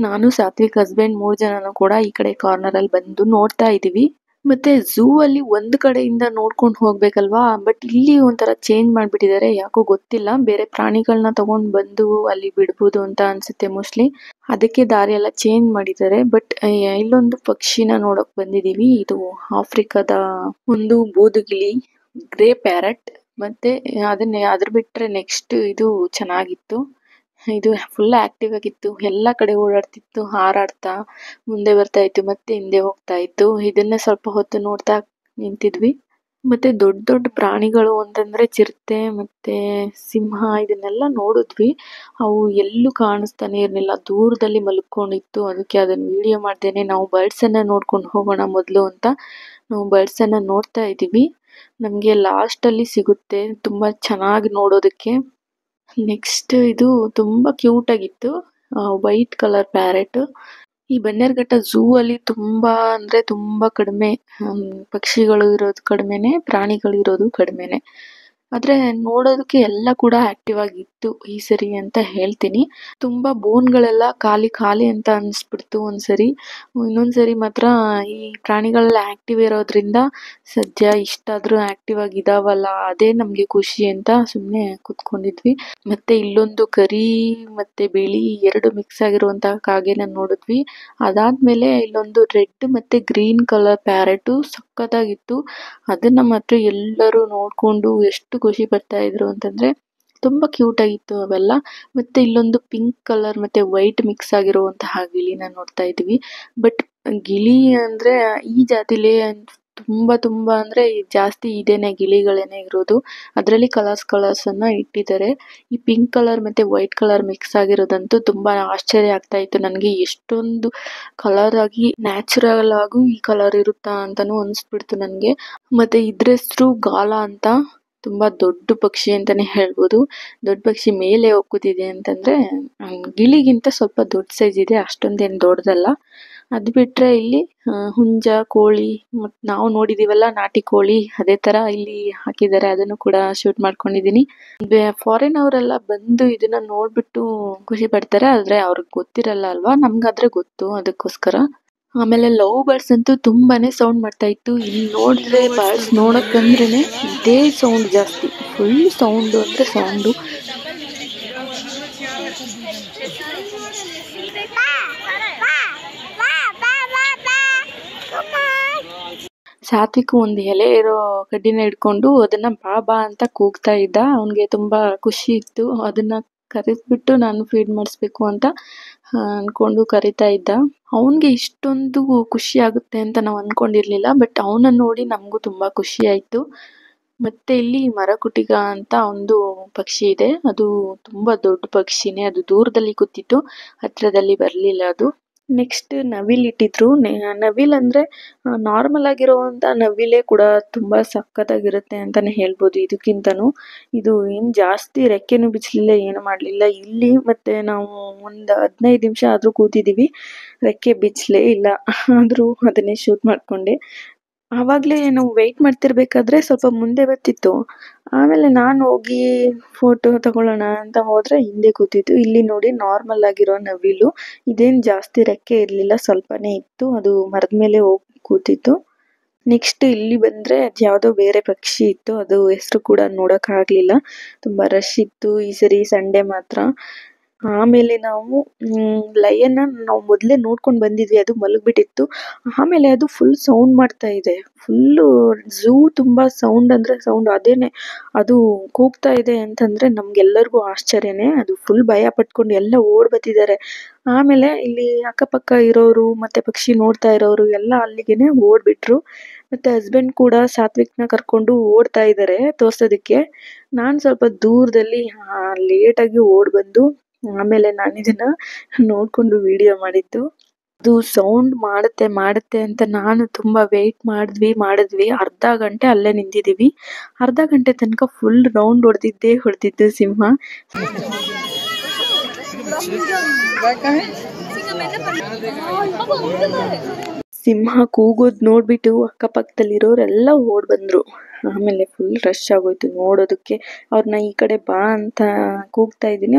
ನಾನು ಸಾತ್ವಿಕ್ ಹಸ್ಬೆಂಡ್ 3 ಜನನು ಕೂಡ ಈ ಕಡೆ ಕಾರ್ನರ್ ಅಲ್ಲಿ ಬಂದು ನೋಡ್ತಾ ಇದೀವಿ. ಮತ್ತೆ ಝೂ ಅಲ್ಲಿ ಒಂದ್ ಕಡೆಯಿಂದ ನೋಡ್ಕೊಂಡು ಹೋಗ್ಬೇಕಲ್ವಾ, ಬಟ್ ಇಲ್ಲಿ ಒಂಥರ ಚೇಂಜ್ ಮಾಡ್ಬಿಟ್ಟಿದ್ದಾರೆ, ಯಾಕೋ ಗೊತ್ತಿಲ್ಲ. ಬೇರೆ ಪ್ರಾಣಿಗಳನ್ನ ತಗೊಂಡ್ ಬಂದು ಅಲ್ಲಿ ಬಿಡ್ಬೋದು ಅಂತ ಅನ್ಸುತ್ತೆ ಮೋಸ್ಟ್ಲಿ, ಅದಕ್ಕೆ ದಾರಿ ಎಲ್ಲ ಚೇಂಜ್ ಮಾಡಿದ್ದಾರೆ. ಬಟ್ ಇಲ್ಲೊಂದು ಪಕ್ಷಿನ ನೋಡಕ್ ಬಂದಿದೀವಿ, ಇದು ಆಫ್ರಿಕಾದ ಒಂದು ಬೂದುಗಿಳಿ, ಗ್ರೇ ಪ್ಯಾರಟ್. ಮತ್ತೆ ಅದ್ರ ಬಿಟ್ರೆ ನೆಕ್ಸ್ಟ್ ಇದು ಚೆನ್ನಾಗಿತ್ತು, ಇದು ಫುಲ್ ಆಕ್ಟಿವ್ ಆಗಿತ್ತು, ಎಲ್ಲಾ ಕಡೆ ಓಡಾಡ್ತಿತ್ತು, ಹಾರಾಡ್ತಾ ಮುಂದೆ ಬರ್ತಾ ಇತ್ತು, ಮತ್ತೆ ಹಿಂದೆ ಹೋಗ್ತಾ ಇತ್ತು. ಇದನ್ನ ಸ್ವಲ್ಪ ಹೊತ್ತು ನೋಡ್ತಾ ನಿಂತಿದ್ವಿ. ಮತ್ತೆ ದೊಡ್ಡ ದೊಡ್ಡ ಪ್ರಾಣಿಗಳು ಅಂತಂದ್ರೆ ಚಿರತೆ ಮತ್ತೆ ಸಿಂಹ, ಇದನ್ನೆಲ್ಲ ನೋಡಿದ್ವಿ. ಅವು ಎಲ್ಲೂ ಕಾಣಿಸ್ತಾನೆ ಇರ್ಲಿಲ್ಲ, ದೂರದಲ್ಲಿ ಮಲ್ಕೊಂಡಿತ್ತು. ಅದಕ್ಕೆ ಅದನ್ನ ವಿಡಿಯೋ ಮಾಡ್ದೇನೆ ನಾವು ಬರ್ಡ್ಸ್ ಅನ್ನ ನೋಡ್ಕೊಂಡು ಹೋಗೋಣ ಮೊದ್ಲು ಅಂತ ನಾವು ಬರ್ಡ್ಸ್ ಅನ್ನ ನೋಡ್ತಾ ಇದೀವಿ. ನಮ್ಗೆ ಲಾಸ್ಟ್ ಅಲ್ಲಿ ಸಿಗುತ್ತೆ, ತುಂಬಾ ಚೆನ್ನಾಗಿ ನೋಡೋದಕ್ಕೆ. ನೆಕ್ಸ್ಟ್ ಇದು ತುಂಬಾ ಕ್ಯೂಟ್ ಆಗಿತ್ತು, ವೈಟ್ ಕಲರ್ ಪ್ಯಾರೆಟ್. ಈ ಬನ್ನೇರುಘಟ್ಟ ಝೂ ಅಲ್ಲಿ ತುಂಬಾ ಅಂದ್ರೆ ತುಂಬಾ ಕಡಿಮೆ ಪಕ್ಷಿಗಳು ಇರೋದು ಕಡಿಮೆನೆ, ಪ್ರಾಣಿಗಳು ಇರೋದು ಕಡಿಮೆನೆ. ಆದ್ರೆ ನೋಡೋದಕ್ಕೆ ಎಲ್ಲ ಕೂಡ ಆಕ್ಟಿವ್ ಆಗಿತ್ತು ಈ ಸರಿ ಅಂತ ಹೇಳ್ತೀನಿ. ತುಂಬಾ ಬೋನ್ಗಳೆಲ್ಲ ಖಾಲಿ ಖಾಲಿ ಅಂತ ಅನ್ಸ್ಬಿಡ್ತು ಒಂದ್ಸರಿ. ಇನ್ನೊಂದ್ಸರಿ ಮಾತ್ರ ಈ ಪ್ರಾಣಿಗಳೆಲ್ಲ ಆಕ್ಟಿವ್ ಇರೋದ್ರಿಂದ ಸದ್ಯ ಇಷ್ಟಾದ್ರೂ ಆಕ್ಟಿವ್ ಆಗಿ ಇದಾವಲ್ಲ ಅದೇ ನಮ್ಗೆ ಖುಷಿ ಅಂತ ಸುಮ್ನೆ ಕೂತ್ಕೊಂಡಿದ್ವಿ. ಮತ್ತೆ ಇಲ್ಲೊಂದು ಕರಿ ಮತ್ತೆ ಬಿಳಿ 2 ಮಿಕ್ಸ್ ಆಗಿರುವಂತಹ ಕಾಗೆನ ನೋಡಿದ್ವಿ. ಅದಾದ್ಮೇಲೆ ಇಲ್ಲೊಂದು ರೆಡ್ ಮತ್ತೆ ಗ್ರೀನ್ ಕಲರ್ ಪ್ಯಾರೆಟ್ ಸಕ್ಕತ್ತಾಗಿತ್ತು. ಅದನ್ನ ಮಾತ್ರ ಎಲ್ಲರೂ ನೋಡ್ಕೊಂಡು ಎಷ್ಟು ಖುಷಿ ಪಡ್ತಾ ಇದ್ರು ಅಂತಂದ್ರೆ ತುಂಬಾ ಕ್ಯೂಟ್ ಆಗಿತ್ತು ಅವೆಲ್ಲ. ಮತ್ತೆ ಇಲ್ಲೊಂದು ಪಿಂಕ್ ಕಲರ್ ಮತ್ತೆ ವೈಟ್ ಮಿಕ್ಸ್ ಆಗಿರುವಂತಹ ಗಿಳಿನ ನೋಡ್ತಾ ಇದ್ವಿ. ಬಟ್ ಗಿಳಿ ಅಂದ್ರೆ ಈ ಜಾತಿಲಿ ತುಂಬಾ ಅಂದ್ರೆ ಜಾಸ್ತಿ ಇದೇನೆ ಗಿಳಿಗಳೇನೆ ಇರೋದು. ಅದ್ರಲ್ಲಿ ಕಲರ್ಸ್ ಅನ್ನ ಇಟ್ಟಿದ್ದಾರೆ. ಈ ಪಿಂಕ್ ಕಲರ್ ಮತ್ತೆ ವೈಟ್ ಕಲರ್ ಮಿಕ್ಸ್ ಆಗಿರೋದಂತೂ ತುಂಬಾ ಆಶ್ಚರ್ಯ ಆಗ್ತಾ ಇತ್ತು ನನ್ಗೆ. ಎಷ್ಟೊಂದು ಕಲರ್ ಆಗಿ ನ್ಯಾಚುರಲ್ ಆಗೂ ಈ ಕಲರ್ ಇರುತ್ತಾ ಅಂತಾನು ಅನ್ಸ್ಬಿಡ್ತು ನನ್ಗೆ. ಮತ್ತೆ ಇದ್ರ ಹೆಸರು ಗಾಲ ಅಂತ. ತುಂಬಾ ದೊಡ್ಡ ಪಕ್ಷಿ ಅಂತಾನೆ ಹೇಳ್ಬೋದು. ದೊಡ್ಡ ಪಕ್ಷಿ ಮೇಲೆ ಹೋಗ್ ಕೂತಿದೆ ಅಂತಂದ್ರೆ ಗಿಳಿಗಿಂತ ಸ್ವಲ್ಪ ದೊಡ್ಡ ಸೈಜ್ ಇದೆ, ಅಷ್ಟೊಂದೇನ್ ದೊಡ್ಡದಲ್ಲ. ಅದ್ ಬಿಟ್ರೆ ಇಲ್ಲಿ ಹುಂಜ, ಕೋಳಿ ಮತ್ ನಾವು ನೋಡಿದೀವಲ್ಲ ನಾಟಿ ಕೋಳಿ, ಅದೇ ತರ ಇಲ್ಲಿ ಹಾಕಿದ್ದಾರೆ. ಅದನ್ನು ಕೂಡ ಶೂಟ್ ಮಾಡ್ಕೊಂಡಿದೀನಿ. ಫಾರಿನ್ ಅವರೆಲ್ಲ ಬಂದು ಇದನ್ನ ನೋಡ್ಬಿಟ್ಟು ಖುಷಿ ಪಡ್ತಾರೆ. ಆದ್ರೆ ಅವ್ರಿಗೆ ಗೊತ್ತಿರಲ್ಲ ಅಲ್ವಾ, ನಮ್ಗಾದ್ರೆ ಗೊತ್ತು, ಅದಕ್ಕೋಸ್ಕರ. ಆಮೇಲೆ ಲವ್ ಬರ್ಡ್ಸ್ ಅಂತೂ ತುಂಬಾನೇ ಸೌಂಡ್ ಮಾಡ್ತಾ ಇತ್ತು. ಇಲ್ಲಿ ನೋಡಿದ್ರೆ ಬರ್ಡ್ಸ್ ನೋಡಕ್ ಬಂದ್ರೇನೆ ಇದೇ ಸೌಂಡ್ ಜಾಸ್ತಿ, ಫುಲ್ ಸೌಂಡ್ ಅಂದ್ರೆ ಸೌಂಡು. ಸಾತ್ವಿಕ್ ಒಂದು ಎಲೆ ಇರೋ ಕಡ್ಡಿನ ಹಿಡ್ಕೊಂಡು ಅದನ್ನ ಬಾ ಅಂತ ಕೂಗ್ತಾ ಇದ್ದ. ಅವನ್ಗೆ ತುಂಬಾ ಖುಷಿ ಇತ್ತು. ಅದನ್ನ ಕರೆದ್ಬಿಟ್ಟು ನಾನು ಫೀಡ್ ಮಾಡಿಸ್ಬೇಕು ಅಂತ ಅನ್ಕೊಂಡು ಕರಿತಾ ಇದ್ದ. ಅವನ್ಗೆ ಇಷ್ಟೊಂದು ಖುಷಿ ಆಗುತ್ತೆ ಅಂತ ನಾವ್ ಅನ್ಕೊಂಡಿರ್ಲಿಲ್ಲ. ಬಟ್ ಅವನನ್ನ ನೋಡಿ ನಮಗೂ ತುಂಬಾ ಖುಷಿ ಆಯ್ತು. ಮತ್ತೆ ಇಲ್ಲಿ ಮರಕುಟಿಗ ಅಂತ ಒಂದು ಪಕ್ಷಿ ಇದೆ. ಅದು ತುಂಬಾ ದೊಡ್ಡ ಪಕ್ಷಿನೇ. ಅದು ದೂರದಲ್ಲಿ ಕೂತಿತ್ತು, ಹತ್ರದಲ್ಲಿ ಬರ್ಲಿಲ್ಲ ಅದು. ನೆಕ್ಸ್ಟ್ ನವಿಲ್ ಇಟ್ಟಿದ್ರು. ನವಿಲ್ ಅಂದ್ರೆ ನಾರ್ಮಲ್ ಆಗಿರುವಂತ ನವಿಲೇ ಕೂಡ ತುಂಬಾ ಸಖತ್ತಾಗಿರುತ್ತೆ ಅಂತಾನೆ ಹೇಳ್ಬೋದು ಇದಕ್ಕಿಂತನೂ. ಇದು ಏನ್ ಜಾಸ್ತಿ ರೆಕ್ಕೆನು ಬಿಚ್ಚಲಿಲ್ಲ, ಏನು ಮಾಡ್ಲಿಲ್ಲ. ಇಲ್ಲಿ ಮತ್ತೆ ನಾವು ಒಂದ್ 15 ನಿಮಿಷ ಆದ್ರೂ ಕೂತಿದೀವಿ, ರೆಕ್ಕೆ ಬಿಚ್ಚಲೇ ಇಲ್ಲ. ಆದ್ರೂ ಅದನ್ನೇ ಶೂಟ್ ಮಾಡ್ಕೊಂಡೆ. ಆವಾಗ್ಲೇ ನಾವು ವೆಯ್ಟ್ ಮಾಡ್ತಿರ್ಬೇಕಾದ್ರೆ ಸ್ವಲ್ಪ ಮುಂದೆ ಬರ್ತಿತ್ತು. ಆಮೇಲೆ ನಾನು ಹೋಗಿ ಫೋಟೋ ತಗೊಳ್ಳೋಣ ಅಂತ ಹೋದ್ರೆ ಹಿಂದೆ ಕೂತಿತ್ತು. ಇಲ್ಲಿ ನೋಡಿ ನಾರ್ಮಲ್ ಆಗಿರೋ ನವಿಲು. ಇದೇನ್ ಜಾಸ್ತಿ ರೆಕ್ಕೆ ಇರ್ಲಿಲ್ಲ, ಸ್ವಲ್ಪನೇ ಇತ್ತು. ಅದು ಮರದ ಮೇಲೆ ಹೋಗಿ ಕೂತಿತ್ತು. ನೆಕ್ಸ್ಟ್ ಇಲ್ಲಿ ಬಂದ್ರೆ ಅದ್ಯಾವ್ದೋ ಬೇರೆ ಪಕ್ಷಿ ಇತ್ತು. ಅದು ಹೆಸರು ಕೂಡ ನೋಡಕ್ ಆಗ್ಲಿಲ್ಲ, ತುಂಬಾ ರಶ್ ಇತ್ತು ಈ ಸರಿ ಸಂಡೆ ಮಾತ್ರ. ಆಮೇಲೆ ನಾವು ಲಯನ್ ನಾವು ಮೊದ್ಲೇ ನೋಡ್ಕೊಂಡ್ ಬಂದಿದ್ವಿ, ಅದು ಮಲಗ್ಬಿಟ್ಟಿತ್ತು. ಆಮೇಲೆ ಅದು ಫುಲ್ ಸೌಂಡ್ ಮಾಡ್ತಾ ಇದೆ. ಫುಲ್ಲು ಝೂ ತುಂಬಾ ಸೌಂಡ್ ಅಂದ್ರೆ ಸೌಂಡ್. ಅದೇನೆ ಅದು ಕೂಗ್ತಾ ಇದೆ ಅಂತಂದ್ರೆ ನಮ್ಗೆಲ್ಲರಿಗೂ ಆಶ್ಚರ್ಯನೇ. ಅದು ಫುಲ್ ಭಯ ಪಟ್ಕೊಂಡು ಎಲ್ಲ ಓಡ್ ಬರ್ತಿದ್ದಾರೆ. ಆಮೇಲೆ ಇಲ್ಲಿ ಅಕ್ಕಪಕ್ಕ ಇರೋರು ಮತ್ತೆ ಪಕ್ಷಿ ನೋಡ್ತಾ ಇರೋರು ಎಲ್ಲ ಅಲ್ಲಿಗೆನೆ ಓಡ್ಬಿಟ್ರು. ಮತ್ತೆ ಹಸ್ಬೆಂಡ್ ಕೂಡ ಸಾತ್ವಿಕ್ನ ಕರ್ಕೊಂಡು ಓಡ್ತಾ ಇದ್ದಾರೆ ತೋರ್ಸೋದಕ್ಕೆ. ನಾನ್ ಸ್ವಲ್ಪ ದೂರದಲ್ಲಿ ಲೇಟ್ ಆಗಿ ಓಡ್ ಬಂದು ಆಮೇಲೆ ನಾನು ಇದನ್ನ ನೋಡ್ಕೊಂಡು ವಿಡಿಯೋ ಮಾಡಿದ್ದು. ಅದು ಸೌಂಡ್ ಮಾಡುತ್ತೆ ಅಂತ ನಾನು ತುಂಬಾ ವೇಟ್ ಮಾಡಿದ್ವಿ. ಅರ್ಧ ಗಂಟೆ ಅಲ್ಲೇ ನಿಂತಿದೀವಿ. ಅರ್ಧ ಗಂಟೆ ತನಕ ಫುಲ್ ರೌಂಡ್ ಹೊಡೆದಿದ್ದು ಸಿಂಹ. ಸಿಂಹ ಕೂಗೋದ್ ನೋಡ್ಬಿಟ್ಟು ಅಕ್ಕಪಕ್ಕದಲ್ಲಿರೋರೆಲ್ಲ ಓಡ್ ಬಂದ್ರು. ಆಮೇಲೆ ಫುಲ್ ರಶ್ ಆಗೋಯ್ತು ನೋಡೋದಕ್ಕೆ. ಅವ್ರನ್ನ ಈ ಕಡೆ ಬಾ ಅಂತ ಕೂಗ್ತಾ ಇದೀನಿ,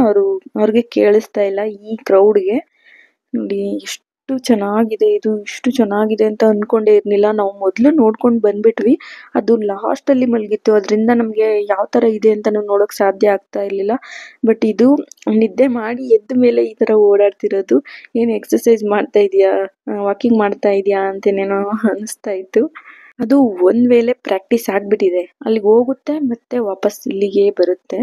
ಅವ್ರಿಗೆ ಕೇಳಿಸ್ತಾ ಇಲ್ಲ ಈ ಕ್ರೌಡ್ಗೆ. ನೋಡಿ ಎಷ್ಟು ಚೆನ್ನಾಗಿದೆ ಇದು. ಇಷ್ಟು ಚೆನ್ನಾಗಿದೆ ಅಂತ ಅನ್ಕೊಂಡೇ ಇರ್ಲಿಲ್ಲ. ನಾವು ಮೊದ್ಲು ನೋಡ್ಕೊಂಡ್ ಬಂದ್ಬಿಟ್ವಿ. ಅದು ಲಾಸ್ಟ್ ಅಲ್ಲಿ ಮಲಗಿತ್ತು, ಅದ್ರಿಂದ ನಮ್ಗೆ ಯಾವ ತರ ಇದೆ ಅಂತ ನೋಡಕ್ ಸಾಧ್ಯ ಆಗ್ತಾ ಇರ್ಲಿಲ್ಲ. ಬಟ್ ಇದು ನಿದ್ದೆ ಮಾಡಿ ಎದ್ದ ಮೇಲೆ ಈ ತರ ಓಡಾಡ್ತಿರೋದು. ಏನ್ ಎಕ್ಸರ್ಸೈಸ್ ಮಾಡ್ತಾ ಇದೀಯಾ, ವಾಕಿಂಗ್ ಮಾಡ್ತಾ ಇದೀಯಾ ಅಂತೇನೇನೋ ಅನಿಸ್ತಾ ಇತ್ತು. ಅದು ಒಂದ್ ವೇಳೆ ಪ್ರಾಕ್ಟೀಸ್ ಆಗ್ಬಿಟ್ಟಿದೆ, ಅಲ್ಲಿಗೆ ಹೋಗುತ್ತೆ ಮತ್ತೆ ವಾಪಸ್ ಇಲ್ಲಿಗೆ ಬರುತ್ತೆ.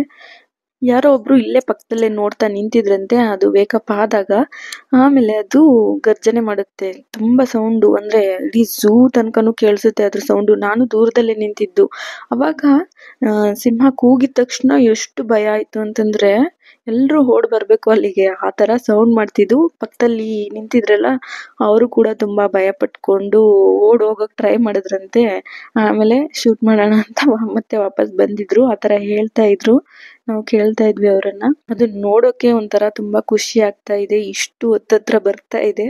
ಯಾರೋ ಒಬ್ರು ಇಲ್ಲೇ ಪಕ್ಕದಲ್ಲೇ ನೋಡ್ತಾ ನಿಂತಿದ್ರಂತೆ. ಅದು ವೇಕಪ್ ಆದಾಗ ಆಮೇಲೆ ಅದು ಗರ್ಜನೆ ಮಾಡುತ್ತೆ. ತುಂಬಾ ಸೌಂಡು, ಅಂದ್ರೆ ಇಡೀ ಝೂ ತನಕನೂ ಕೇಳಿಸುತ್ತೆ ಅದ್ರ ಸೌಂಡು. ನಾನು ದೂರದಲ್ಲೇ ನಿಂತಿದ್ದು. ಅವಾಗ ಸಿಂಹ ಕೂಗಿದ ತಕ್ಷಣ ಎಷ್ಟು ಭಯ ಆಯ್ತು ಅಂತಂದ್ರೆ ಎಲ್ರು ಓಡ್ ಬರ್ಬೇಕು ಅಲ್ಲಿಗೆ, ಆ ತರ ಸೌಂಡ್ ಮಾಡ್ತಿದ್ದು. ಪಕ್ಕದಲ್ಲಿ ನಿಂತಿದ್ರಲ್ಲ ಅವರು ಕೂಡ ತುಂಬಾ ಭಯ ಪಟ್ಕೊಂಡು ಓಡ್ ಹೋಗಕ್ ಟ್ರೈ ಮಾಡಿದ್ರಂತೆ. ಆಮೇಲೆ ಶೂಟ್ ಮಾಡೋಣ ಅಂತ ಮತ್ತೆ ವಾಪಸ್ ಬಂದಿದ್ರು. ಆ ತರ ಹೇಳ್ತಾ ಇದ್ರು, ನಾವು ಕೇಳ್ತಾ ಇದ್ವಿ ಅವ್ರನ್ನ. ಅದನ್ನ ನೋಡೋಕೆ ಒಂಥರ ತುಂಬಾ ಖುಷಿ ಆಗ್ತಾ ಇದೆ. ಇಷ್ಟು ಹತ್ತತ್ರ ಬರ್ತಾ ಇದೆ.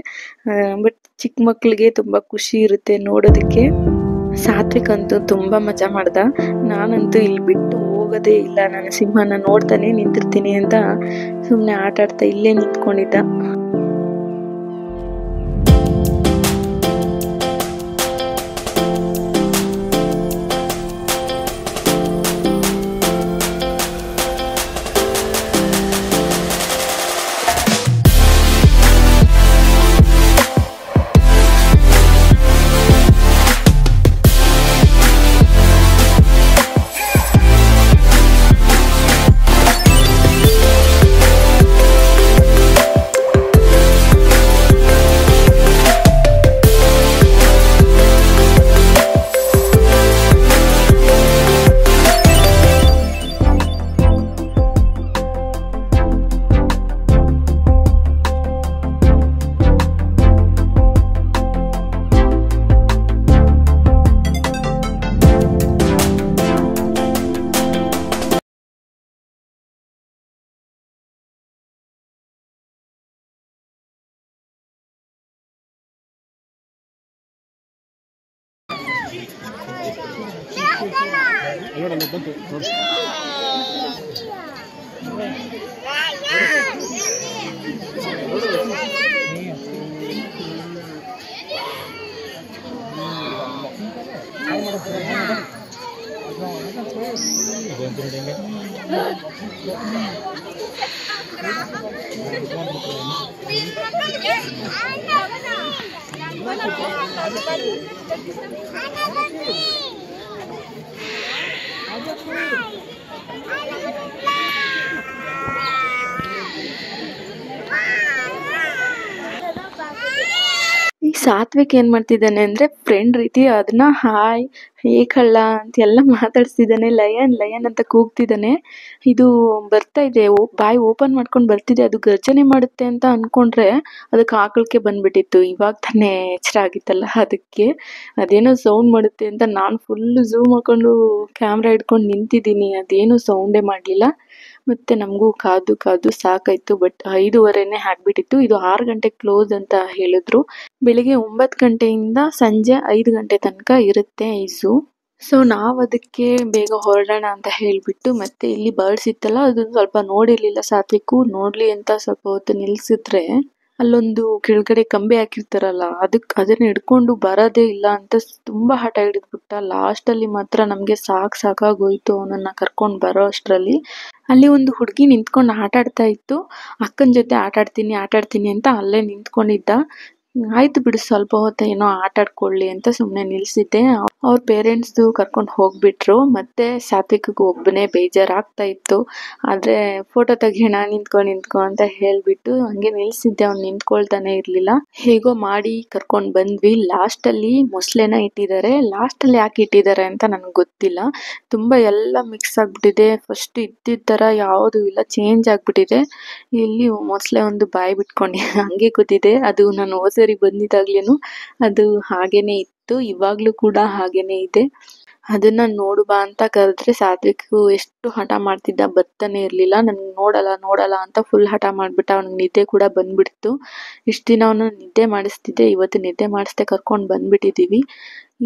ಬಟ್ ಚಿಕ್ಕ ಮಕ್ಳಿಗೆ ತುಂಬಾ ಖುಷಿ ಇರುತ್ತೆ ನೋಡೋದಕ್ಕೆ. ಸಾತ್ವಿಕ್ ಅಂತೂ ತುಂಬಾ ಮಜಾ ಮಾಡ್ದ. ನಾನಂತೂ ಇಲ್ಲಿ ಬಿಟ್ಟು ಹೋಗೋದೇ ಇಲ್ಲ, ನಾನು ಸಿಂಹನ ನೋಡ್ತಾನೆ ನಿಂತಿರ್ತೀನಿ ಅಂತ ಸುಮ್ಮನೆ ಆಟ ಆಡ್ತಾ ಇಲ್ಲೇ ನಿಂತ್ಕೊಂಡಿದ್ದ. ಈ ಸಾತ್ವಿಕ್ ಏನ್ ಮಾಡ್ತಿದ್ದಾನೆ ಅಂದ್ರೆ ಫ್ರೆಂಡ್ ರೀತಿ ಅದನ್ನ ಹಾಯ್ ಹೇ ಕಳ್ಳ ಅಂತ ಎಲ್ಲ ಮಾತಾಡ್ಸ್ತಿದ್ದಾನೆ. ಲಯನ್ ಲಯನ್ ಅಂತ ಕೂಗ್ತಿದ್ದಾನೆ. ಇದು ಬರ್ತಾ ಇದೆ, ಬಾಯಿ ಓಪನ್ ಮಾಡ್ಕೊಂಡು ಬರ್ತಿದೆ. ಅದು ಗರ್ಜನೆ ಮಾಡುತ್ತೆ ಅಂತ ಅನ್ಕೊಂಡ್ರೆ ಅದಕ್ಕೆ ಆಕಳಕ್ಕೆ ಬಂದ್ಬಿಟ್ಟಿತ್ತು. ಇವಾಗ ತಾನೇ ಎಚ್ಚರ ಆಗಿತ್ತಲ್ಲ, ಅದಕ್ಕೆ ಅದೇನೋ ಸೌಂಡ್ ಮಾಡುತ್ತೆ ಅಂತ ನಾನು ಫುಲ್ ಝೂಮ್ ಹಾಕೊಂಡು ಕ್ಯಾಮ್ರಾ ಹಿಡ್ಕೊಂಡು ನಿಂತಿದ್ದೀನಿ. ಅದೇನು ಸೌಂಡೇ ಮಾಡ್ಲಿಲ್ಲ. ಮತ್ತೆ ನಮಗೂ ಕಾದು ಕಾದು ಸಾಕಾಯ್ತು. ಬಟ್ 5:15ನೇ ಆಗ್ಬಿಟ್ಟಿತ್ತು. ಇದು 6 ಗಂಟೆಗೆ ಕ್ಲೋಸ್ ಅಂತ ಹೇಳಿದ್ರು. ಬೆಳಿಗ್ಗೆ 9 ಗಂಟೆಯಿಂದ ಸಂಜೆ 5 ಗಂಟೆ ತನಕ ಇರುತ್ತೆ ಈ ಝೂ. ಸೊ ನಾವ್ ಅದಕ್ಕೆ ಬೇಗ ಹೊರಡೋಣ ಅಂತ ಹೇಳ್ಬಿಟ್ಟು ಮತ್ತೆ ಇಲ್ಲಿ ಬರ್ಡ್ಸ್ ಇತ್ತಲ್ಲ, ಅದನ್ನ ಸ್ವಲ್ಪ ನೋಡಿರ್ಲಿಲ್ಲ ಸಾತ್ವಿಕು. ನೋಡ್ಲಿ ಅಂತ ಸ್ವಲ್ಪ ಹೊತ್ತು ನಿಲ್ಸಿದ್ರೆ ಅಲ್ಲೊಂದು ಕೆಳಗಡೆ ಕಂಬಿ ಹಾಕಿರ್ತಾರಲ್ಲ, ಅದನ್ನ ಹಿಡ್ಕೊಂಡು ಬರೋದೇ ಇಲ್ಲ ಅಂತ ತುಂಬಾ ಹಠ ಹಿಡಿದ್ಬಿಟ್ಟ. ಲಾಸ್ಟ್ ಅಲ್ಲಿ ಮಾತ್ರ ನಮ್ಗೆ ಸಾಕಾಗೋಯ್ತು ಅವನನ್ನ ಕರ್ಕೊಂಡ್ ಬರೋ ಅಷ್ಟ್ರಲ್ಲಿ. ಅಲ್ಲಿ ಒಂದು ಹುಡುಗಿ ನಿಂತ್ಕೊಂಡು ಆಟ ಆಡ್ತಾ ಇತ್ತು. ಅಕ್ಕನ ಜೊತೆ ಆಟ ಆಡ್ತೀನಿ ಅಂತ ಅಲ್ಲೇ ನಿಂತ್ಕೊಂಡಿದ್ದ. ಆಯ್ತು ಬಿಡು, ಸ್ವಲ್ಪ ಹೊತ್ತು ಏನೋ ಆಟ ಆಡ್ಕೊಳ್ಳಿ ಅಂತ ಸುಮ್ನೆ ನಿಲ್ಸಿದ್ದೆ. ಅವ್ರ ಪೇರೆಂಟ್ಸ್ ಕರ್ಕೊಂಡು ಹೋಗ್ಬಿಟ್ರು. ಮತ್ತೆ ಸಾತ್ವಿಕ್ ಒಬ್ಬನೇ ಬೇಜಾರಾಗ್ತಾ ಇತ್ತು. ಆದ್ರೆ ಫೋಟೋ ತೆಗಿಯೋಣ ನಿಂತ್ಕೊ ಅಂತ ಹೇಳ್ಬಿಟ್ಟು ಹಂಗೆ ನಿಲ್ಸಿದ್ದೆ. ಅವ್ನು ನಿಂತ್ಕೊಳ್ತಾನೆ ಇರ್ಲಿಲ್ಲ. ಹೇಗೋ ಮಾಡಿ ಕರ್ಕೊಂಡ್ ಬಂದ್ವಿ. ಲಾಸ್ಟ್ ಅಲ್ಲಿ ಮೊಸಳೆನ ಇಟ್ಟಿದ್ದಾರೆ. ಲಾಸ್ಟ್ ಅಲ್ಲಿ ಯಾಕೆ ಇಟ್ಟಿದ್ದಾರೆ ಅಂತ ನನ್ಗೆ ಗೊತ್ತಿಲ್ಲ. ತುಂಬಾ ಎಲ್ಲ ಮಿಕ್ಸ್ ಆಗ್ಬಿಟ್ಟಿದೆ. ಫಸ್ಟ್ ಇದ್ದಿದ್ ತರ ಯಾವ್ದು ಇಲ್ಲ, ಚೇಂಜ್ ಆಗ್ಬಿಟ್ಟಿದೆ. ಇಲ್ಲಿ ಮೊಸಳೆ ಒಂದು ಬಾಯಿ ಬಿಟ್ಕೊಂಡು ಹಂಗೆ ಕೂತಿದೆ. ಅದು ನಾನು ಹೋಸರಿ ಬಂದಿದ್ದಾಗ್ಲೇನು ಅದು ಹಾಗೇನೆ ಇತ್ತು. ಇವಾಗ್ಲೂ ಕೂಡ ಹಾಗೇನೆ ಇದೆ. ಅದನ್ನ ನೋಡು ಬಾ ಅಂತ ಕರೆದ್ರೆ ಸಾತ್ವಿಕ್ ಎಷ್ಟು ಹಠ ಮಾಡ್ತಿದ್ದ, ಬರ್ತಾನೆ ಇರ್ಲಿಲ್ಲ. ನನ್ಗೆ ನೋಡಲ್ಲ ಅಂತ ಫುಲ್ ಹಠ ಮಾಡ್ಬಿಟ್ಟ. ಅವ್ನಿಗೆ ನಿದ್ದೆ ಕೂಡ ಬಂದ್ಬಿಡ್ತು. ಇಷ್ಟ ದಿನ ಅವನು ನಿದ್ದೆ ಮಾಡಿಸ್ತಿದ್ದೆ, ಇವತ್ತು ನಿದ್ದೆ ಮಾಡಿಸ್ದೆ ಕರ್ಕೊಂಡ್ ಬಂದ್ಬಿಟ್ಟಿದೀವಿ.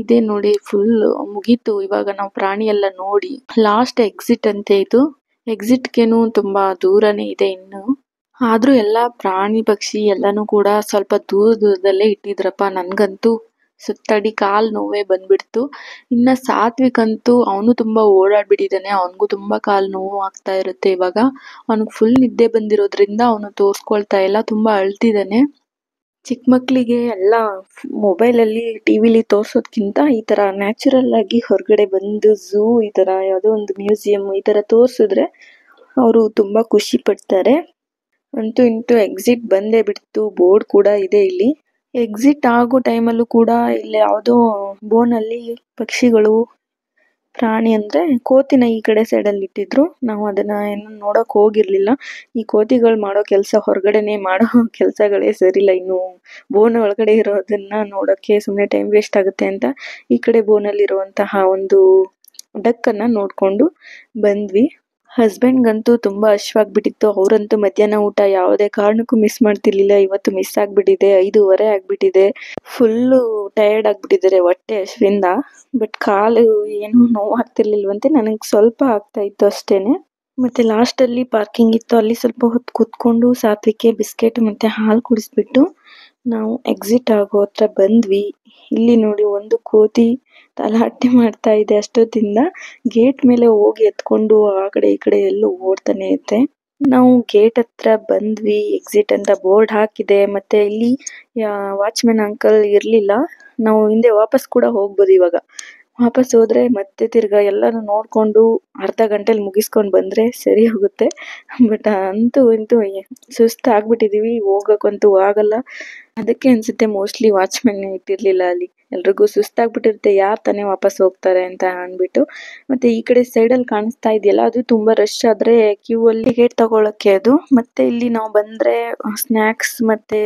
ಇದೇ ನೋಡಿ ಫುಲ್ ಮುಗೀತು. ಇವಾಗ ನಾವು ಪ್ರಾಣಿ ಎಲ್ಲ ನೋಡಿ ಲಾಸ್ಟ್ ಎಕ್ಸಿಟ್ ಅಂತೆ ಇದು. ಎಕ್ಸಿಟ್ಗೆನು ತುಂಬಾ ದೂರನೇ ಇದೆ ಇನ್ನು. ಆದ್ರೂ ಎಲ್ಲಾ ಪ್ರಾಣಿ ಪಕ್ಷಿ ಎಲ್ಲಾನು ಕೂಡ ಸ್ವಲ್ಪ ದೂರದಲ್ಲೇ ಇಟ್ಟಿದ್ರಪ್ಪ. ನನ್ಗಂತೂ ಸುತ್ತಾಡಿ ಕಾಲ್ ನೋವೇ ಬಂದ್ಬಿಡ್ತು. ಇನ್ನ ಸಾತ್ವಿಕ್ ಅಂತೂ ಅವನು ತುಂಬಾ ಓಡಾಡ್ಬಿಟ್ಟಿದ್ದಾನೆ. ಅವನಿಗೂ ತುಂಬಾ ಕಾಲ್ ನೋವು ಆಗ್ತಾ ಇರುತ್ತೆ. ಇವಾಗ ಅವನಿಗೆ ಫುಲ್ ನಿದ್ದೆ ಬಂದಿರೋದ್ರಿಂದ ಅವನು ತೋರ್ಸ್ಕೊಳ್ತಾ ಇಲ್ಲ, ತುಂಬಾ ಅಳ್ತಿದ್ದಾನೆ. ಚಿಕ್ಕ ಮಕ್ಳಿಗೆ ಎಲ್ಲ ಮೊಬೈಲಲ್ಲಿ ಟಿವಿಲಿ ತೋರ್ಸೋದ್ಕಿಂತ ಈ ತರ ನ್ಯಾಚುರಲ್ ಆಗಿ ಹೊರಗಡೆ ಬಂದು ಝೂ ಈ ತರ ಯಾವುದೋ ಒಂದು ಮ್ಯೂಸಿಯಂ ಈ ತರ ತೋರ್ಸಿದ್ರೆ ಅವರು ತುಂಬಾ ಖುಷಿ ಪಡ್ತಾರೆ. ಅಂತೂ ಇಂತೂ ಎಕ್ಸಿಟ್ ಬಂದೇ ಬಿಡ್ತು. ಬೋರ್ಡ್ ಕೂಡ ಇದೆ ಇಲ್ಲಿ. ಎಕ್ಸಿಟ್ ಆಗೋ ಟೈಮಲ್ಲೂ ಕೂಡ ಇಲ್ಲಿ ಯಾವುದೋ ಬೋನಲ್ಲಿ ಪಕ್ಷಿಗಳು, ಪ್ರಾಣಿ ಅಂದ್ರೆ ಕೋತಿನ ಈ ಕಡೆ ಸೈಡಲ್ಲಿ ಇಟ್ಟಿದ್ರು. ನಾವು ಅದನ್ನ ಏನು ನೋಡಕ್ ಹೋಗಿರ್ಲಿಲ್ಲ. ಈ ಕೋತಿಗಳು ಮಾಡೋ ಕೆಲಸ ಹೊರಗಡೆನೆ ಮಾಡೋ ಕೆಲಸಗಳೇ ಸರಿಲ್ಲ. ಇನ್ನು ಬೋನ್ ಒಳಗಡೆ ಇರೋದನ್ನ ನೋಡಕ್ಕೆ ಸುಮ್ನೆ ಟೈಮ್ ವೇಸ್ಟ್ ಆಗುತ್ತೆ ಅಂತ ಈ ಕಡೆ ಬೋನಲ್ಲಿ ಇರುವಂತಹ ಒಂದು ಡಕ್ ಅನ್ನ ನೋಡ್ಕೊಂಡು ಬಂದ್ವಿ. ಹಸ್ಬೆಂಡ್ಗಂತೂ ತುಂಬಾ ಹಶ್ವಾಗ್ಬಿಟ್ಟಿತ್ತು. ಅವರಂತೂ ಮಧ್ಯಾಹ್ನ ಊಟ ಯಾವುದೇ ಕಾರಣಕ್ಕೂ ಮಿಸ್ ಮಾಡ್ತಿರ್ಲಿಲ್ಲ. ಇವತ್ತು ಮಿಸ್ ಆಗ್ಬಿಟ್ಟಿದೆ. 5:30 ಆಗ್ಬಿಟ್ಟಿದೆ. ಫುಲ್ಲು ಟಯರ್ಡ್ ಆಗ್ಬಿಟ್ಟಿದ್ದಾರೆ ಹೊಟ್ಟೆ ಹಶ್ವಿಂದ. ಬಟ್ ಕಾಲು ಏನು ನೋವಾಗ್ತಿರ್ಲಿಲ್ವಂತೆ. ನನಗೆ ಸ್ವಲ್ಪ ಆಗ್ತಾ ಇತ್ತು ಅಷ್ಟೇನೆ. ಮತ್ತೆ ಲಾಸ್ಟ್ ಅಲ್ಲಿ ಪಾರ್ಕಿಂಗ್ ಇತ್ತು, ಅಲ್ಲಿ ಸ್ವಲ್ಪ ಹೊತ್ತು ಕೂತ್ಕೊಂಡು ಸಾತ್ವಿಕೆ ಬಿಸ್ಕೆಟ್ ಮತ್ತೆ ಹಾಲು ಕುಡಿಸ್ಬಿಟ್ಟು ನಾವು ಎಕ್ಸಿಟ್ ಆಗೋ ಹತ್ರ ಬಂದ್ವಿ. ಇಲ್ಲಿ ನೋಡಿ ಒಂದು ಕೋತಿ ತಲಹಟ್ಟೆ ಮಾಡ್ತಾ ಇದೆ ಅಷ್ಟೊತ್ತಿಂದ. ಗೇಟ್ ಮೇಲೆ ಹೋಗಿ ಎತ್ಕೊಂಡು ಆ ಕಡೆ ಈ ಕಡೆ ಎಲ್ಲೂ ಓಡ್ತಾನೆ ಐತೆ. ನಾವು ಗೇಟ್ ಹತ್ರ ಬಂದ್ವಿ. ಎಕ್ಸಿಟ್ ಅಂತ ಬೋರ್ಡ್ ಹಾಕಿದೆ. ಮತ್ತೆ ಇಲ್ಲಿ ವಾಚ್ಮೆನ್ ಅಂಕಲ್ ಇರ್ಲಿಲ್ಲ. ನಾವು ಹಿಂದೆ ವಾಪಸ್ ಕೂಡ ಹೋಗ್ಬೋದು ಇವಾಗ. ವಾಪಸ್ ಹೋದ್ರೆ ಮತ್ತೆ ತಿರ್ಗಾ ಎಲ್ಲಾನು ನೋಡ್ಕೊಂಡು ಅರ್ಧ ಗಂಟೆಲಿ ಮುಗಿಸ್ಕೊಂಡ್ ಬಂದ್ರೆ ಸರಿ ಹೋಗುತ್ತೆ. ಬಟ್ ಅಂತೂ ಇಂತೂ ಸುಸ್ತು ಆಗ್ಬಿಟ್ಟಿದೀವಿ, ಹೋಗಕ್ಕಂತೂ ಆಗಲ್ಲ. ಅದಕ್ಕೆ ಅನ್ಸುತ್ತೆ ಮೋಸ್ಟ್ಲಿ ವಾಚ್ಮೆನ್ ಇಟ್ಟಿರ್ಲಿಲ್ಲ ಅಲ್ಲಿ. ಎಲ್ರಿಗೂ ಸುಸ್ತಾಗ್ಬಿಟ್ಟಿರುತ್ತೆ, ಯಾರ್ ತಾನೇ ವಾಪಸ್ ಹೋಗ್ತಾರೆ ಅಂತ ಅನ್ಬಿಟ್ಟು. ಮತ್ತೆ ಈ ಕಡೆ ಸೈಡ್ ಅಲ್ಲಿ ಕಾಣಿಸ್ತಾ ಇದೆಯಲ್ಲ, ಅದು ತುಂಬಾ ರಶ್ ಆದ್ರೆ ಕ್ಯೂ ಅಲ್ಲಿ ಟಿಕೆಟ್ ತಗೊಳಕ್ಕೆ ಅದು. ಮತ್ತೆ ಇಲ್ಲಿ ನಾವು ಬಂದ್ರೆ ಸ್ನಾಕ್ಸ್ ಮತ್ತೆ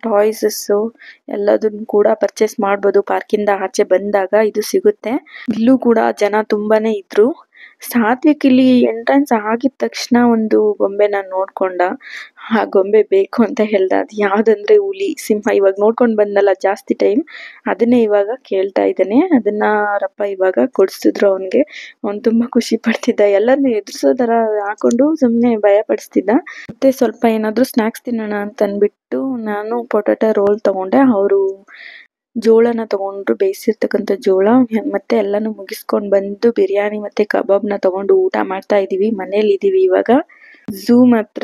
ಟಾಯ್ಸಸ್ ಎಲ್ಲದನ್ನು ಕೂಡ ಪರ್ಚೇಸ್ ಮಾಡ್ಬೋದು. ಪಾರ್ಕಿಂದ ಆಚೆ ಬಂದಾಗ ಇದು ಸಿಗುತ್ತೆ. ಇಲ್ಲೂ ಕೂಡ ಜನ ತುಂಬಾನೇ ಇದ್ರು. ಸಾತ್ವಿಕ್ ಇಲ್ಲಿ ಎಂಟ್ರೆನ್ಸ್ ಆಗಿದ ತಕ್ಷಣ ಒಂದು ಗೊಂಬೆನ ನೋಡ್ಕೊಂಡ. ಆ ಗೊಂಬೆ ಬೇಕು ಅಂತ ಹೇಳ್ದ. ಅದು ಯಾವ್ದಂದ್ರೆ ಹುಲಿ, ಸಿಂಹ. ಇವಾಗ ನೋಡ್ಕೊಂಡ್ ಬಂದಲ್ಲ ಜಾಸ್ತಿ ಟೈಮ್, ಅದನ್ನೇ ಇವಾಗ ಕೇಳ್ತಾ ಇದ್ದಾನೆ. ಅದನ್ನ ಅವರಪ್ಪ ಇವಾಗ ಕೊಡ್ಸಿದ್ರು ಅವನ್ಗೆ. ಅವ್ನ್ ತುಂಬಾ ಖುಷಿ ಪಡ್ತಿದ್ದ. ಎಲ್ಲಾರ್ನು ಎದುರ್ಸೋ ತರ ಹಾಕೊಂಡು ಸುಮ್ನೆ ಭಯ ಪಡಿಸ್ತಿದ್ದ. ಮತ್ತೆ ಸ್ವಲ್ಪ ಏನಾದ್ರು ಸ್ನಾಕ್ಸ್ ತಿನ್ನೋಣ ಅಂತ ಅನ್ಬಿಟ್ಟು ನಾನು ಪೊಟಾಟೊ ರೋಲ್ ತಗೊಂಡೆ. ಅವರು ಜೋಳನ ತಗೊಂಡ್ರು, ಬೇಯಿಸಿರ್ತಕ್ಕಂಥ ಜೋಳ. ಮತ್ತೆ ಎಲ್ಲಾನು ಮುಗಿಸ್ಕೊಂಡ್ ಬಂದು ಬಿರಿಯಾನಿ ಮತ್ತೆ ಕಬಾಬ್ನ ತಗೊಂಡು ಊಟ ಮಾಡ್ತಾ ಇದೀವಿ. ಮನೇಲಿ ಇದೀವಿ ಇವಾಗ. ಝೂ ಮಾತ್ರ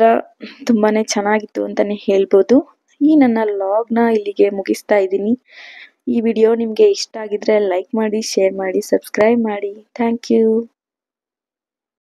ತುಂಬಾನೇ ಚೆನ್ನಾಗಿತ್ತು ಅಂತಾನೆ ಹೇಳ್ಬೋದು. ಈ ನನ್ನ ಲಾಗ್ನ ಇಲ್ಲಿಗೆ ಮುಗಿಸ್ತಾ ಇದ್ದೀನಿ. ಈ ವಿಡಿಯೋ ನಿಮ್ಗೆ ಇಷ್ಟ ಆಗಿದ್ರೆ ಲೈಕ್ ಮಾಡಿ, ಶೇರ್ ಮಾಡಿ, ಸಬ್ಸ್ಕ್ರೈಬ್ ಮಾಡಿ. Thank you.